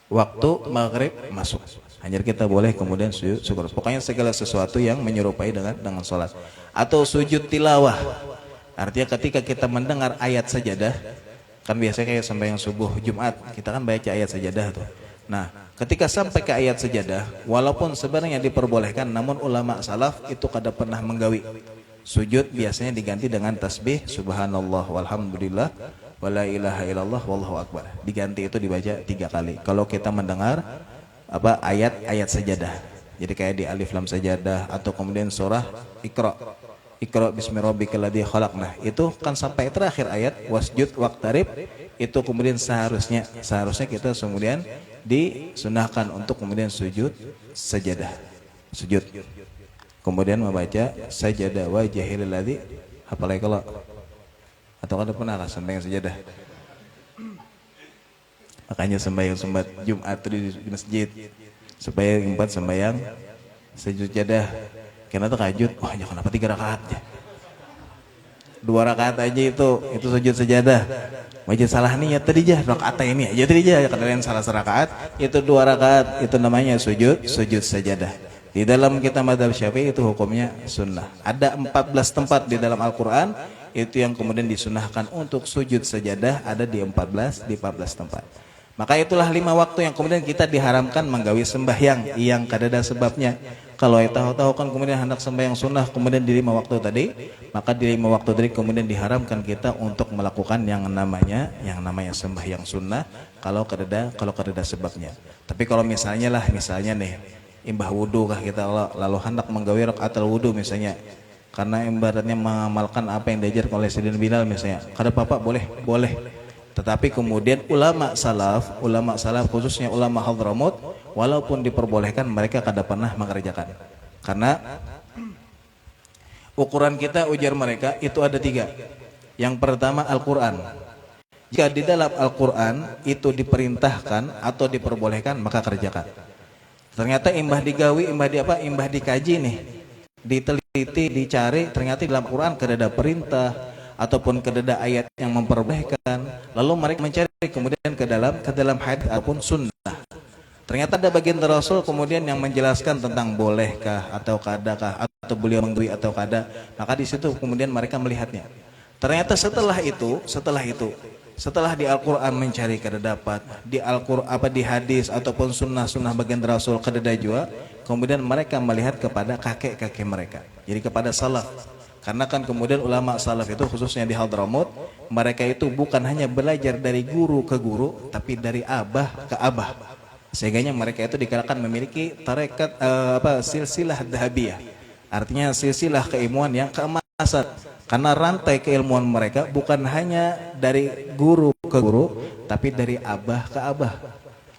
waktu maghrib masuk. Hanya kita boleh kemudian sujud syukur. Pokoknya segala sesuatu yang menyerupai dengan sholat. Atau sujud tilawah. Artinya ketika kita mendengar ayat sajadah, kan biasanya kayak sembahyang subuh Jumat, kita kan baca ayat sajadah tuh. Nah, ketika sampai ke ayat sajadah, walaupun sebenarnya diperbolehkan, namun ulama salaf itu kada pernah menggawi. Sujud biasanya diganti dengan tasbih subhanallah walhamdulillah wala ilaha illallah wallahu akbar. Diganti itu dibaca 3 kali. Kalau kita mendengar ayat-ayat sajadah. Jadi kayak di alif lam sajadah atau kemudian surah Iqra bismi rabbikal ladzi khalaq. Nah, itu kan sampai terakhir ayat wasjud waqtarib, itu kemudian seharusnya kita kemudian disunahkan untuk kemudian sujud sajadah. Sujud. Kemudian membaca sajadah wajhil ladzi apalagi kalau atau kada pernah lah sembahyang sajadah. Makanya sembahyang Jumat di masjid supaya 4 sembahyang sajadah. Karena tahajud, wah ya kenapa 3 rakaat ya? 2 rakaat aja itu sujud sajadah. Wajib salah niat tadi jah rakaat ini aja tadi jah kalian salah serakaat itu 2 rakaat itu namanya sujud sajadah. Di dalam kita mazhab Syafi'i itu hukumnya sunnah. Ada 14 tempat di dalam Al-Qur'an itu yang kemudian disunahkan untuk sujud sajadah ada di 14 tempat. Maka itulah 5 waktu yang kemudian kita diharamkan menggawi sembahyang yang kada ada sebabnya. Kalau tahu-tahu kan kemudian hendak sembahyang sunnah kemudian di 5 waktu tadi, maka di 5 waktu tadi kemudian diharamkan kita untuk melakukan yang namanya sembahyang sunnah kalau kada sebabnya. Tapi kalau misalnya nih imbah wudu kah kita lalu hendak menggawi rakaatul wudu misalnya, karena ibaratnya mengamalkan apa yang diajar oleh Sayyidina Bilal misalnya, kada apa-apa boleh. Tetapi kemudian ulama salaf khususnya ulama Hadramut, walaupun diperbolehkan mereka kada pernah mengerjakan. Karena ukuran kita ujar mereka itu ada 3. Yang pertama Al-Quran. Jika di dalam Al-Quran itu diperintahkan atau diperbolehkan maka kerjakan. Ternyata imbah digawi, imbah dikaji nih, diteliti, dicari, ternyata di dalam Al-Quran kada ada perintah ataupun kedada ayat yang memperbolehkan, lalu mereka mencari kemudian ke dalam hadis ataupun sunnah. Ternyata ada bagian Rasul kemudian yang menjelaskan tentang bolehkah atau kadakah atau beliau menggawi atau kada. Maka di situ kemudian mereka melihatnya. Ternyata setelah di Al-Qur'an mencari kada dapat, di Al-Qur'an di hadis ataupun sunnah bagian Rasul kada juga, kemudian mereka melihat kepada kakek-kakek mereka. Jadi kepada salaf. Karena kan kemudian ulama salaf itu khususnya di Hadramut, mereka itu bukan hanya belajar dari guru ke guru, tapi dari abah ke abah. Sehingga mereka itu dikatakan memiliki tarekat silsilah dahabiyah. Artinya silsilah keilmuan yang keemasan. Karena rantai keilmuan mereka bukan hanya dari guru ke guru, tapi dari abah ke abah.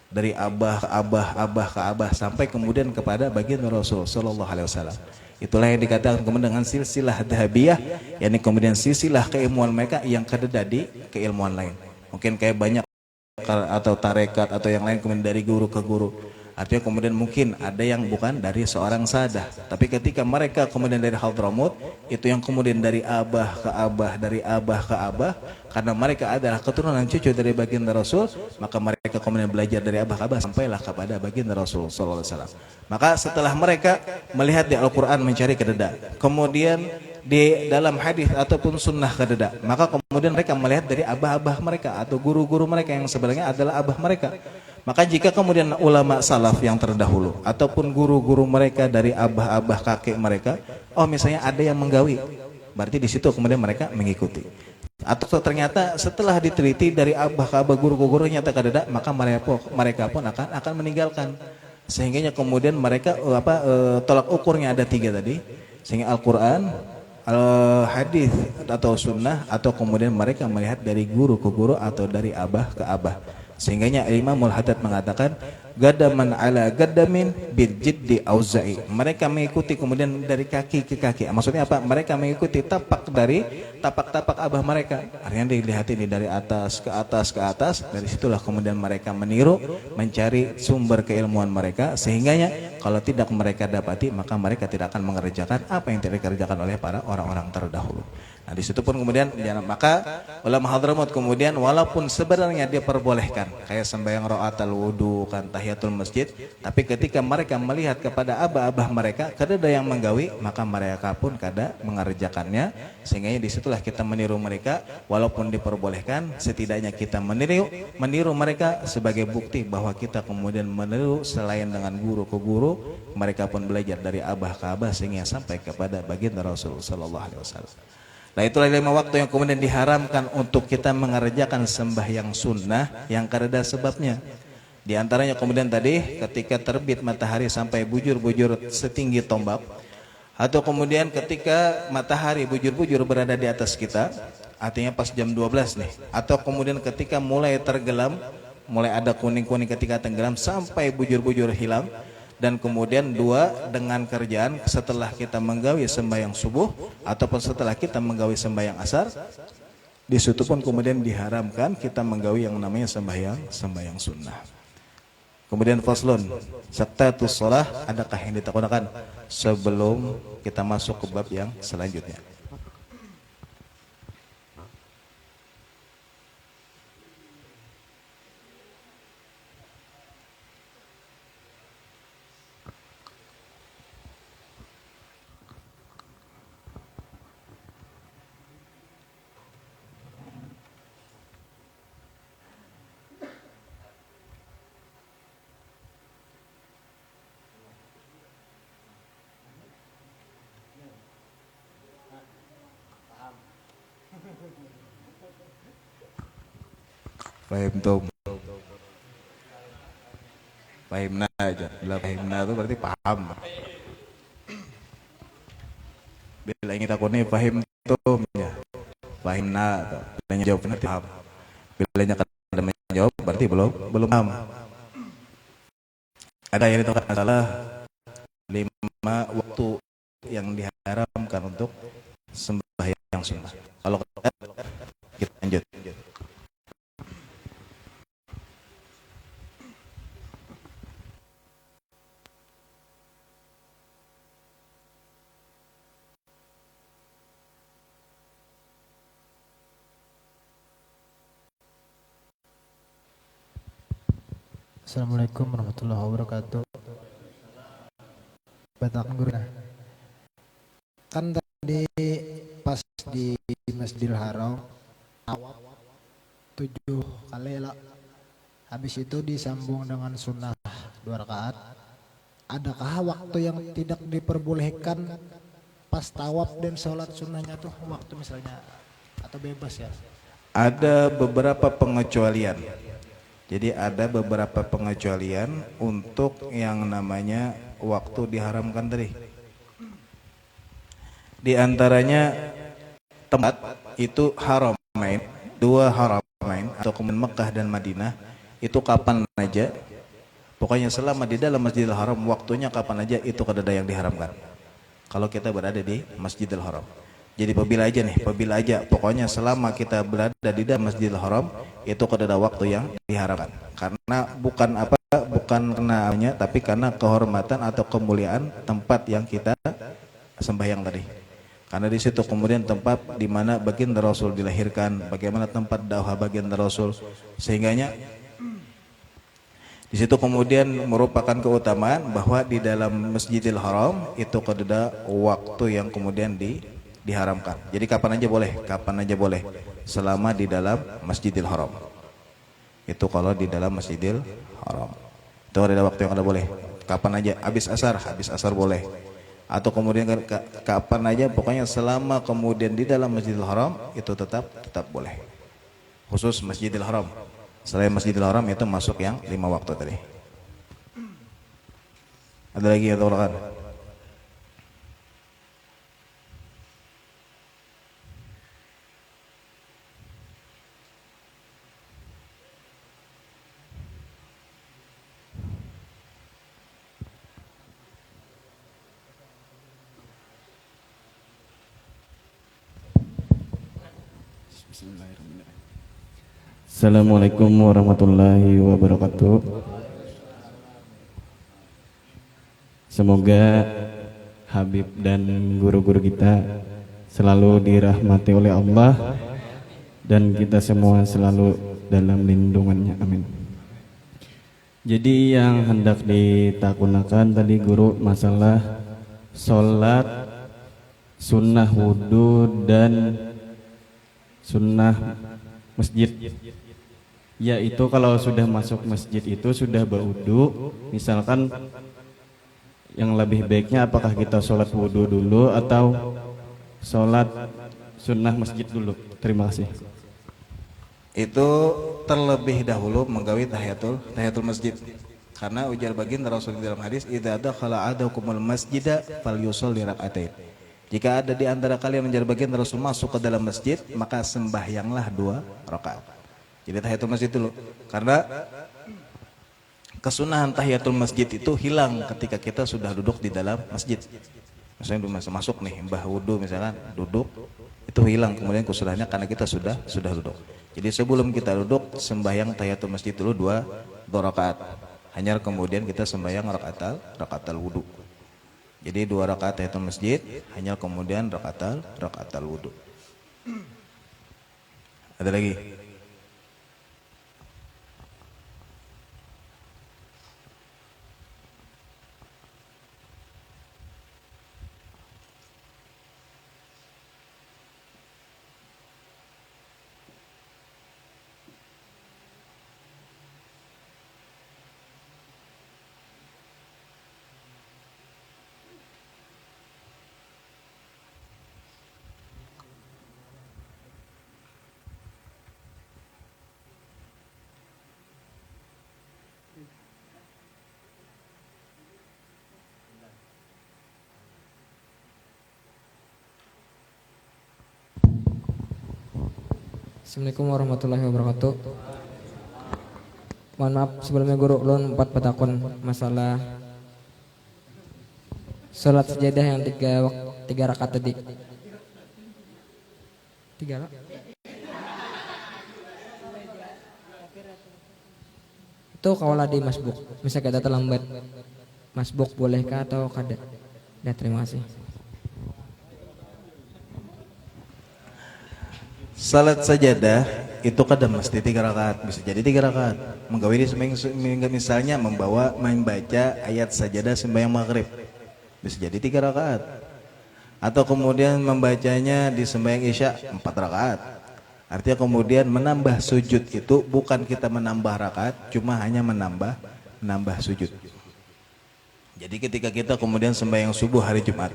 Dari abah ke abah sampai kemudian kepada baginda Rasul sallallahu alaihi wasallam. Itulah yang dikatakan kemudian dengan silsilah dahabiyah, yakni kemudian silsilah keilmuan mereka yang kada di keilmuan lain. Mungkin kayak banyak atau tarekat atau yang lain kemudian dari guru ke guru. Artinya kemudian mungkin ada yang bukan dari seorang sadah, tapi ketika mereka kemudian dari Hadramut itu yang kemudian dari abah ke abah, karena mereka adalah keturunan cucu dari baginda Rasul, maka mereka kemudian belajar dari abah ke abah sampailah kepada baginda Rasul sallallahu alaihi wasallam. Maka setelah mereka melihat di Al-Qur'an mencari kededa, kemudian di dalam hadis ataupun sunnah kededa, maka kemudian mereka melihat dari abah-abah mereka atau guru-guru mereka yang sebenarnya adalah abah mereka. Maka jika kemudian ulama salaf yang terdahulu ataupun guru-guru mereka dari abah-abah kakek mereka, misalnya ada yang menggawi, berarti di situ kemudian mereka mengikuti. Atau ternyata setelah diteliti dari abah ke abah guru-guru nyata kadada, maka mereka pun akan meninggalkan. Sehingga kemudian mereka tolak ukurnya ada 3 tadi, sehingga Al-Quran, hadis atau sunnah, atau kemudian mereka melihat dari guru ke guru atau dari abah ke abah. Sehingga Imamul Haddad mengatakan gadaman ala gadamin bil jiddi auza'i. Mereka mengikuti kemudian dari kaki ke kaki. Maksudnya apa? Mereka mengikuti tapak dari tapak-tapak abah mereka. Artinya dilihat ini dari atas ke atas ke atas. Dari situlah kemudian mereka meniru, mencari sumber keilmuan mereka, sehingganya kalau tidak mereka dapati maka mereka tidak akan mengerjakan apa yang tidak dikerjakan oleh para orang-orang terdahulu. Nah, di situ pun kemudian maka ulama Hadramut kemudian walaupun sebenarnya dia perbolehkan kayak sembahyang rakaat wudu kan tahiyatul masjid, tapi ketika mereka melihat kepada abah-abah mereka kada yang menggawi, maka mereka pun kada mengerjakannya, sehingga disitulah kita meniru mereka. Walaupun diperbolehkan, setidaknya kita meniru mereka sebagai bukti bahwa kita kemudian meniru selain dengan guru ke guru, mereka pun belajar dari abah ke abah sehingga sampai kepada baginda Rasulullah sallallahu alaihi wasallam. Nah, itulah 5 waktu yang kemudian diharamkan untuk kita mengerjakan sembahyang sunnah yang kada sebabnya. Di antaranya kemudian tadi ketika terbit matahari sampai bujur-bujur setinggi tombak, atau kemudian ketika matahari bujur-bujur berada di atas kita, artinya pas jam 12 nih, atau kemudian ketika mulai tergelam, mulai ada kuning-kuning ketika tenggelam sampai bujur-bujur hilang. Dan kemudian 2 dengan kerjaan setelah kita menggawi sembahyang subuh ataupun setelah kita menggawi sembahyang asar, di situ pun kemudian diharamkan kita menggawi yang namanya sembahyang sunnah. Kemudian faslun, saktatus shalah, adakah yang ditakutkan sebelum kita masuk ke bab yang selanjutnya? Fahimtum. Fahimna aja. Bila fahimna itu berarti paham. Bila ingin takuni fahimtum ya. Fahimna atau bila jawab nanti paham. Bila kada menjawab berarti belum paham. Ada yang ditahukan adalah 5 waktu yang diharamkan untuk sembahyang sunnah. Kalau kita lanjut. Assalamualaikum warahmatullahi wabarakatuh. Batakan guru. Kan tadi pas di Masjidil Haram 7 kali lah. Habis itu disambung dengan sunnah 2 rakaat. Adakah waktu yang tidak diperbolehkan pas tawaf dan sholat sunnahnya tuh waktu misalnya atau bebas ya? Ada beberapa pengecualian. Jadi ada beberapa pengecualian untuk yang namanya waktu diharamkan tadi. Di antaranya tempat itu haramain, 2 haramain atau kemudian Mekah dan Madinah itu kapan aja. Pokoknya selama di dalam Masjidil Haram waktunya kapan aja itu kada ada yang diharamkan. Kalau kita berada di Masjidil Haram. Jadi apabila aja pokoknya selama kita berada di dalam Masjidil Haram itu kada ada waktu yang diharamkan. Karena bukan karenanya tapi karena kehormatan atau kemuliaan tempat yang kita sembahyang tadi. Karena di situ kemudian tempat di mana baginda Rasul dilahirkan, bagaimana tempat dakwah baginda Rasul, sehingganya di situ kemudian merupakan keutamaan bahwa di dalam Masjidil Haram itu kada waktu yang kemudian diharamkan. Jadi kapan aja boleh selama di dalam Masjidil Haram. Itu kalau di dalam Masjidil Haram. Itu ada waktu yang kada boleh. Kapan aja, habis asar boleh. Atau kemudian kapan aja pokoknya selama kemudian di dalam Masjidil Haram itu tetap boleh. Khusus Masjidil Haram. Selain Masjidil Haram itu masuk yang 5 waktu tadi. Ada lagi yang tahu kan? Bismillahirrahmanirrahim. Assalamualaikum warahmatullahi wabarakatuh. Semoga Habib dan guru-guru kita selalu dirahmati oleh Allah dan kita semua selalu dalam lindungannya, amin. Jadi yang hendak ditakunakan tadi guru masalah sholat sunnah wudhu dan sunnah masjid, yaitu kalau sudah masuk masjid itu sudah berwudhu, misalkan yang lebih baiknya apakah kita sholat wudhu dulu atau sholat sunnah masjid dulu? Terima kasih. Itu terlebih dahulu menggawi tahiyatul masjid, karena ujar baginda Rasul dalam hadis, idza dakhala ahadukumul masjida falyusalli rak'atain. Jika ada di antara kalian menjadi baginda Rasul masuk ke dalam masjid, maka sembahyanglah 2 rakaat. Jadi tahiyatul masjid dulu, karena kesunahan tahiyatul masjid itu hilang ketika kita sudah duduk di dalam masjid. Misalnya masuk nih, mbah wudu misalkan, duduk, itu hilang kemudian kesunahannya karena kita sudah duduk. Jadi sebelum kita duduk, sembahyang tahiyatul masjid dulu 2 rakaat. Hanya kemudian kita sembahyang rakaatal wudu. Jadi 2 rakaat tahiyatul masjid, hanya kemudian rakaatal wudu. Ada lagi? Assalamualaikum warahmatullahi wabarakatuh. Mohon maaf sebelumnya guru, ulun 4 petakun masalah sholat sejadah yang 3 rakaat tadi. 3 rakaat. Itu kaulah di masbuk. Misal kita terlambat masbuk bolehkah atau kada? Ya, terima kasih. Salat sajadah itu kadang mesti 3 rakaat, bisa jadi 3 rakaat. Menggawi di misalnya membaca ayat sajadah sembahyang maghrib, bisa jadi 3 rakaat. Atau kemudian membacanya di sembahyang isya 4 rakaat. Artinya kemudian menambah sujud itu bukan kita menambah rakaat, cuma hanya menambah sujud. Jadi ketika kita kemudian sembahyang subuh hari Jumat,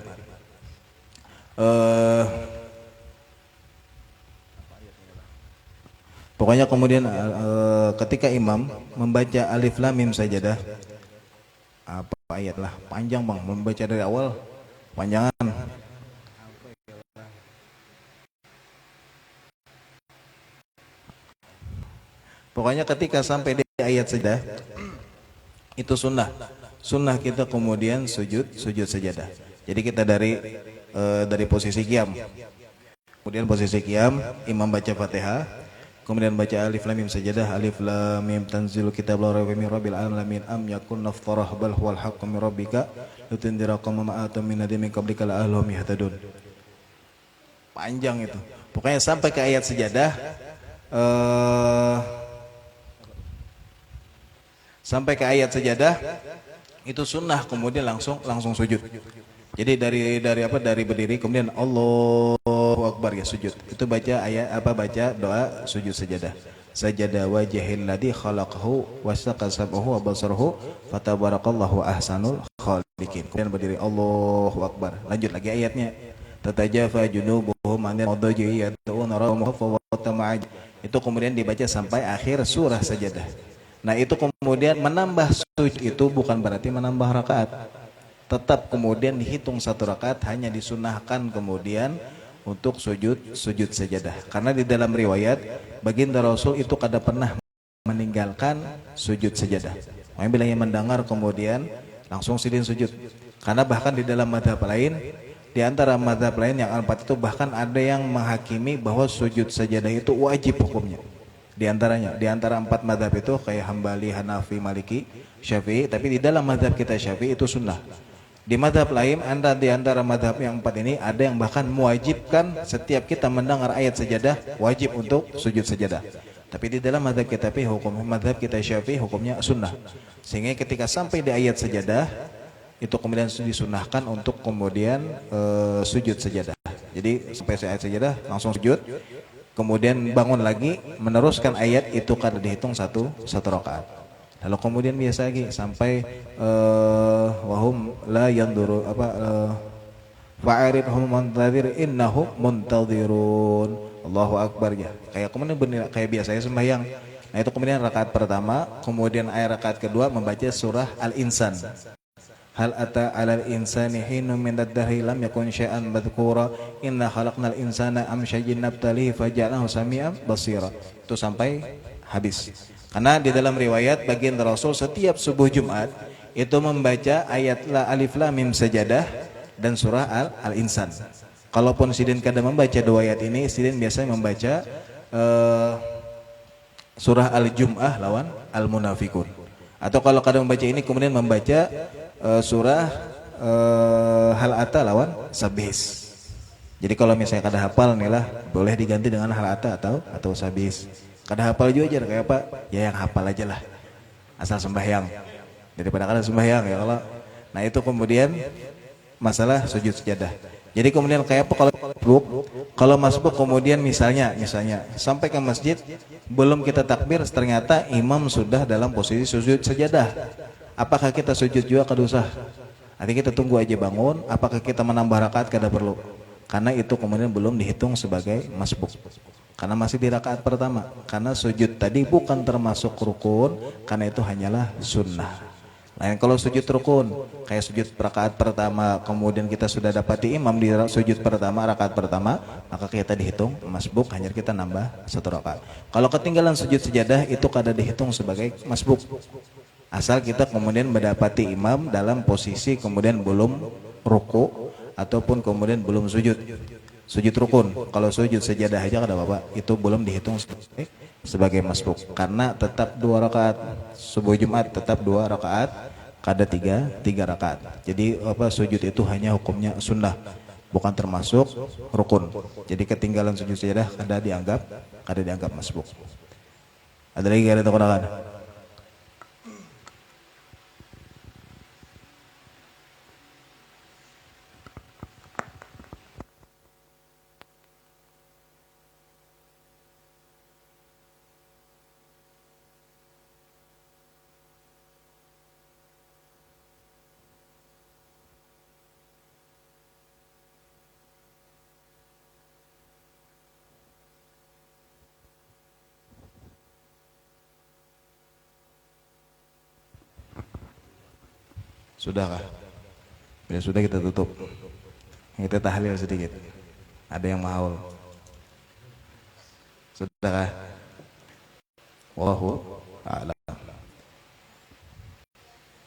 pokoknya kemudian ketika imam membaca alif lam mim sajadah, apa ayat lah, panjang bang, membaca dari awal panjangan. Pokoknya ketika sampai di ayat sajadah itu sunnah kita kemudian sujud sajadah. Jadi kita dari posisi qiyam, kemudian posisi qiyam imam baca Fatihah, kemudian baca alif lam mim sajadah, alif lam mim tanzilu kitab la raiba min rabbil alamin am yakun naftarah bal huwal haqqu min rabbika litundira qauman ma atum min nadim min qablika la ahlum yahtadun. Panjang itu. Pokoknya sampai ke ayat sajadah, sampai ke ayat sajadah itu sunnah kemudian langsung sujud. Jadi dari berdiri kemudian Allahu Akbar ya sujud. Itu baca baca doa sujud sajadah. Sajada wajhil ladzi khalaqahu wasaqasabahu wa basarahu fatabarakallahu ahsanul khaliqin. Kemudian berdiri Allahu Akbar. Lanjut lagi ayatnya. Tatajafa junubuhum anil madaji yad'una rabbahum wa tama'aj. Itu kemudian dibaca sampai akhir surah sajadah. Nah, itu kemudian menambah sujud itu bukan berarti menambah rakaat. Tetap kemudian dihitung 1 rakaat, hanya disunahkan kemudian untuk sujud sajadah. Karena di dalam riwayat baginda Rasul itu kada pernah meninggalkan sujud sajadah. Makanya bila yang mendengar kemudian langsung sidin sujud. Karena bahkan di dalam madhab lain di antara mazhab lain yang empat itu bahkan ada yang menghakimi bahwa sujud sajadah itu wajib hukumnya. Di antara empat mazhab itu kayak Hambali, Hanafi, Maliki, Syafi'i, tapi di dalam mazhab kita Syafi'i itu sunnah. Di mazhab lain, di antara mazhab yang empat ini ada yang bahkan mewajibkan setiap kita mendengar ayat sajadah wajib untuk sujud sajadah. Tapi di dalam mazhab kita Syafi'i hukumnya sunnah. Sehingga ketika sampai di ayat sajadah itu kemudian disunnahkan untuk kemudian sujud sajadah. Jadi sampai ayat sajadah langsung sujud. Kemudian bangun lagi meneruskan ayat itu kada dihitung satu rakaat. Lalu kemudian biasa lagi sampai wahum la yanduru fa'aridhum muntadhir innahum muntadhirun. Allahu akbar ya. Kayak kemudian kayak biasanya sembahyang. Nah itu kemudian rakaat pertama, kemudian ayat rakaat kedua membaca surah Al-Insan. Hal ata 'alal insani hinun min ad-dahri lam yakun syai'an madhkura inna khalaqnal insana amsyajin nabtalihi faja'alnahu sami'an basira. Itu sampai habis. Karena di dalam riwayat bagian Rasul setiap subuh Jumat itu membaca ayat Alif Lam Mim Sajadah dan surah Al-Insan. Kalaupun sidin kada membaca dua ayat ini, sidin biasanya membaca surah Al-Jum'ah lawan Al-Munafikun. Atau kalau kada membaca ini kemudian membaca surah Hal Ata lawan Sabihis. Jadi kalau misalnya kada hafal nih lah, boleh diganti dengan Hal Ata atau Sabihis. Kada hafal juga aja kayak apa? Ya yang hafal aja lah. Asal sembahyang. Daripada kada sembahyang ya kalau. Nah itu kemudian masalah sujud sajadah. Jadi kemudian kayak apa kalau masbuk kemudian misalnya sampai ke masjid belum kita takbir ternyata imam sudah dalam posisi sujud sajadah. Apakah kita sujud juga kada usah? Nanti kita tunggu aja bangun, apakah kita menambah rakaat kada perlu? Karena itu kemudian belum dihitung sebagai masbuk. Karena masih di rakaat pertama. Karena sujud tadi bukan termasuk rukun, karena itu hanyalah sunnah. Lain kalau sujud rukun, kayak sujud rakaat pertama, kemudian kita sudah dapati imam di sujud pertama, rakaat pertama, maka kita dihitung masbuk, hanya kita nambah satu rakaat. Kalau ketinggalan sujud sajadah itu kada dihitung sebagai masbuk. Asal kita kemudian mendapati imam dalam posisi kemudian belum ruku ataupun kemudian belum sujud rukun. Kalau sujud sajadah aja kada apa-apa, itu belum dihitung sebagai masbuk. Karena tetap 2 rakaat subuh Jumat, tetap 2 rakaat, kada 3 rakaat. Jadi sujud itu hanya hukumnya sunnah, bukan termasuk rukun. Jadi ketinggalan sujud sajadah kada dianggap masbuk. Ada lagi ada takutan? Sudahkah? Bila sudah kita tutup. Kita tahlil sedikit. Ada yang mahaul. Sudahkah? Wallahu a'lam.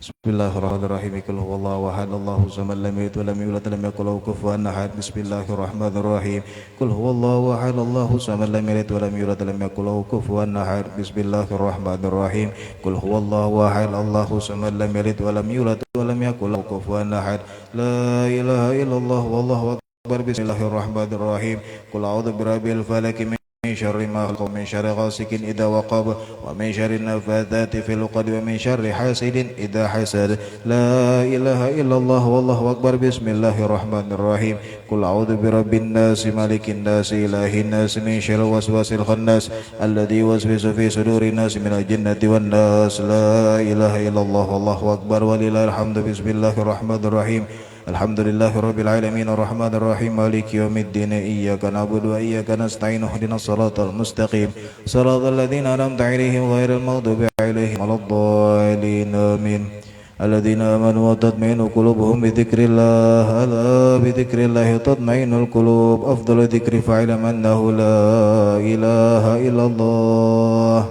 Bismillahirrahmanirrahim. Qul huwallahu ahad, Allahu samad, lam yalid wa lam yulad wa lam yakul lahu kufuwan ahad. Bismillahirrahmanirrahim. Qul huwallahu ahad, Allahu samad, lam yalid wa lam yulad wa lam yakul lahu kufuwan ahad. Bismillahirrahmanirrahim. Qul huwallahu ahad, Allahu samad, lam yalid wa lam yulad wa lam yakul lahu kufuwan ahad. La ilaha illallah wallahu akbar. Bismillahirrahmanirrahim. Qul a'udzu birabbil falaq min syarri ma khalaq, min syarri ghasikin idza waqab, wa min syarri nafatsati fil 'uqad, wa min syarri hasidin idza hasad. La ilaha illallah wallahu akbar. Bismillahirrahmanirrahim. Qul a'udzu birabbin nas, malikin nas, ilahin nas, min syarri waswasil khannas, alladzi yuwaswisu fi sudurin nas minal jinnati wan nas. La ilaha illallah wallahu akbar, walillahil hamdu. Bismillahirrahmanirrahim. Alhamdulillahirabbil alamin arrahmanir rahim maliki yaumiddin iyyaka na'budu wa iyyaka nasta'in ihdinas siratal mustaqim siratal ladzina an'amta 'alaihim ghairil maghdubi 'alaihim waladdallin amin. Alladzina amanu wa tatma'innu qulubuhum bi dzikrillah, ala bi dzikrillah tatma'innul qulub. Afdalu dzikri fa'lam annahu la ilaha illallah,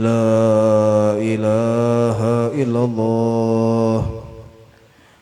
la ilaha illallah,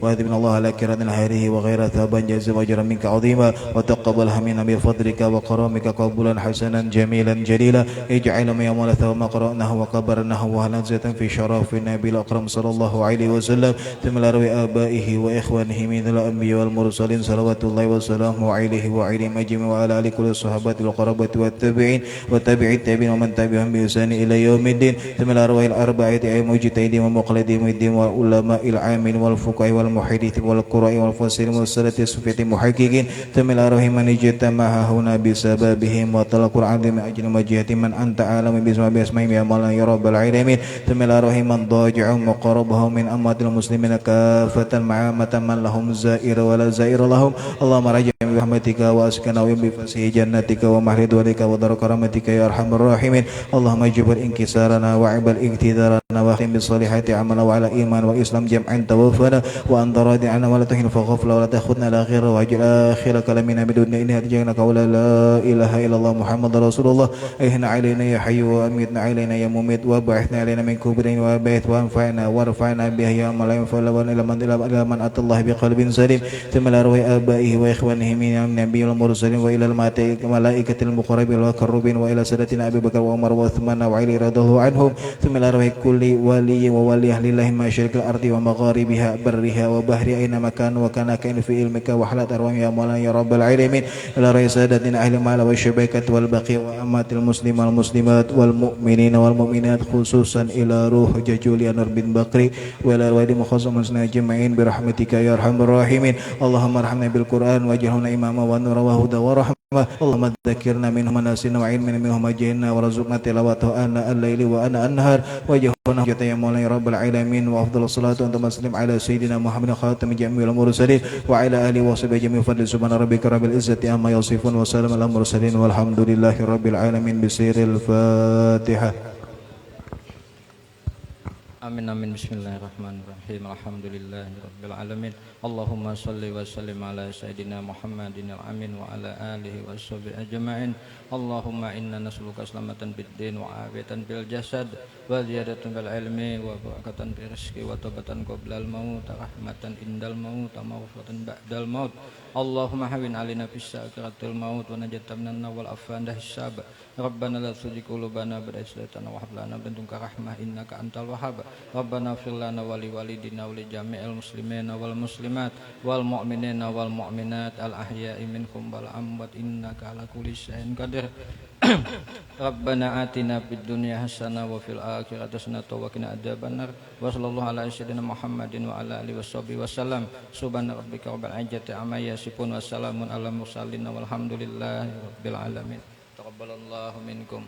وأثبنا الله على كرام هذه وغير ثوابا جزيلا وأجرا منك عظيما وتقبلها منا بفضلك وكرامك قبولا حسنا جميلا جليلا اجعل ما يوم ثواب ما قرأناه وقبرناه وهنزة في شرف النبي الأكرم صلى الله عليه وسلم ثم لروي آبائه وإخوانه من الأنبياء والمرسلين صلوات الله وسلامه عليه وعليهم أجمعين وعلى آل كل الصحابة والقرابة والتابعين وتابع التابعين ومن تبعهم بإحسان إلى يوم الدين ثم لروي الأربعة المجتهدين ومقلدين الدين والعلماء العاملين والفقهاء والمحدثين والقراء والفاسرين والسلف الصوفية المحققين ثم لروي من اجتمع هنا بسببهم وطلق العبد من أجل مجيئة من أنت عالم باسمهم يا مولانا يا رب العالمين ثم لروي من ضاجعهم وقربهم من أموات المسلمين كافة معامة من لهم زائر ولا زائر لهم اللهم رجع برحمتك وأسكنا بفسح جنتك ومحل دولك ودار كرامتك يا أرحم الراحمين اللهم اجبر انكسارنا وعبر اقتدارنا واختم بالصالحات عملنا وعلى إيمان وإسلام جمعا توفنا وأنت راض عنا ولا تهن فغفل ولا تأخذنا إلى آخر واجعل آخر كلامنا بدون إنها رجعنا قول لا إله إلا الله محمد رسول الله أهنا علينا يا حي وأميتنا علينا يا مميت وبعثنا علينا من كبرين وبيت وانفعنا وارفعنا بها يا من لا ينفع إلى من أتى الله بقلب سليم ثم لروي آبائه وإخوانه من النبي والمرسلين وإلى الملائكة المقربين والكروبين وإلى سادتنا أبي بكر وعمر وعثمان وعلي رضي الله عنهم ثم لروي كل ولي وولي لله مشارق الأرض ومغاربها برها وبحرها أينما كان وكان كائن في علمك وحلت أرواحهم يا مولانا يا رب العالمين إلى رئيس سادتنا أهل المال والشبكة والبقيع وأمات المسلمين والمسلمات والمؤمنين والمؤمنات خصوصا إلى روح ججولي نور بن بكري وإلى رواد مخصص مسنا جمعين برحمتك يا أرحم الراحمين اللهم ارحمنا بالقرآن واجعلنا إماما ونورا وهدى ورحمة اللهم ذكرنا منه مناسنا وعلمنا منه ما جهلنا ورزقنا تلاوته آناء الليل وآناء النهار وجهلنا حجة يا مولانا يا رب العالمين وأفضل الصلاة وأنت مسلم على سيدنا محمد خاتم جميع المرسلين وعلى آله وصحبه جميع فضل سبحان ربك رب العزة عما يصفون وسلام على المرسلين والحمد لله رب العالمين بسير الفاتحة. Amin amin bismillahirrahmanirrahim alhamdulillahi rabbil alamin Allahumma salli wa sallim ala sayyidina Muhammadin al-amin wa ala alihi wa sahbihi ajma'in Allahumma inna nas'aluka selamatan bid din wa afiyatan bil jasad wa ziyadatan bil ilmi wa barakatan bil rizqi wa taubatan qabla al maut rahmatan indal maut wa maghfiratan ba'dal maut Allahumma hawin alina fis sakaratil maut wa najatan minan nar wal afwan hisab Rabbana la tuzigh qulubana ba'da idh hadaytana wa hab lana min ladunka rahmah innaka antal wahhab Rabbana ighfir lana wa li walidina wa li jami'il muslimina wal muslimat wal mu'minina wal mu'minat al ahya'i minhum wal amwat innaka ala kulli syai'in qadir Rabbana atina fid dunya hasanah wa fil akhirati hasanah wa qina adzabannar wa sallallahu ala sayyidina Muhammadin wa ala alihi washabihi wasallam subhana rabbika rabbil izzati amma yasifun wa salamun alal mursalin walhamdulillahi rabbil alamin taqabbalallahu minkum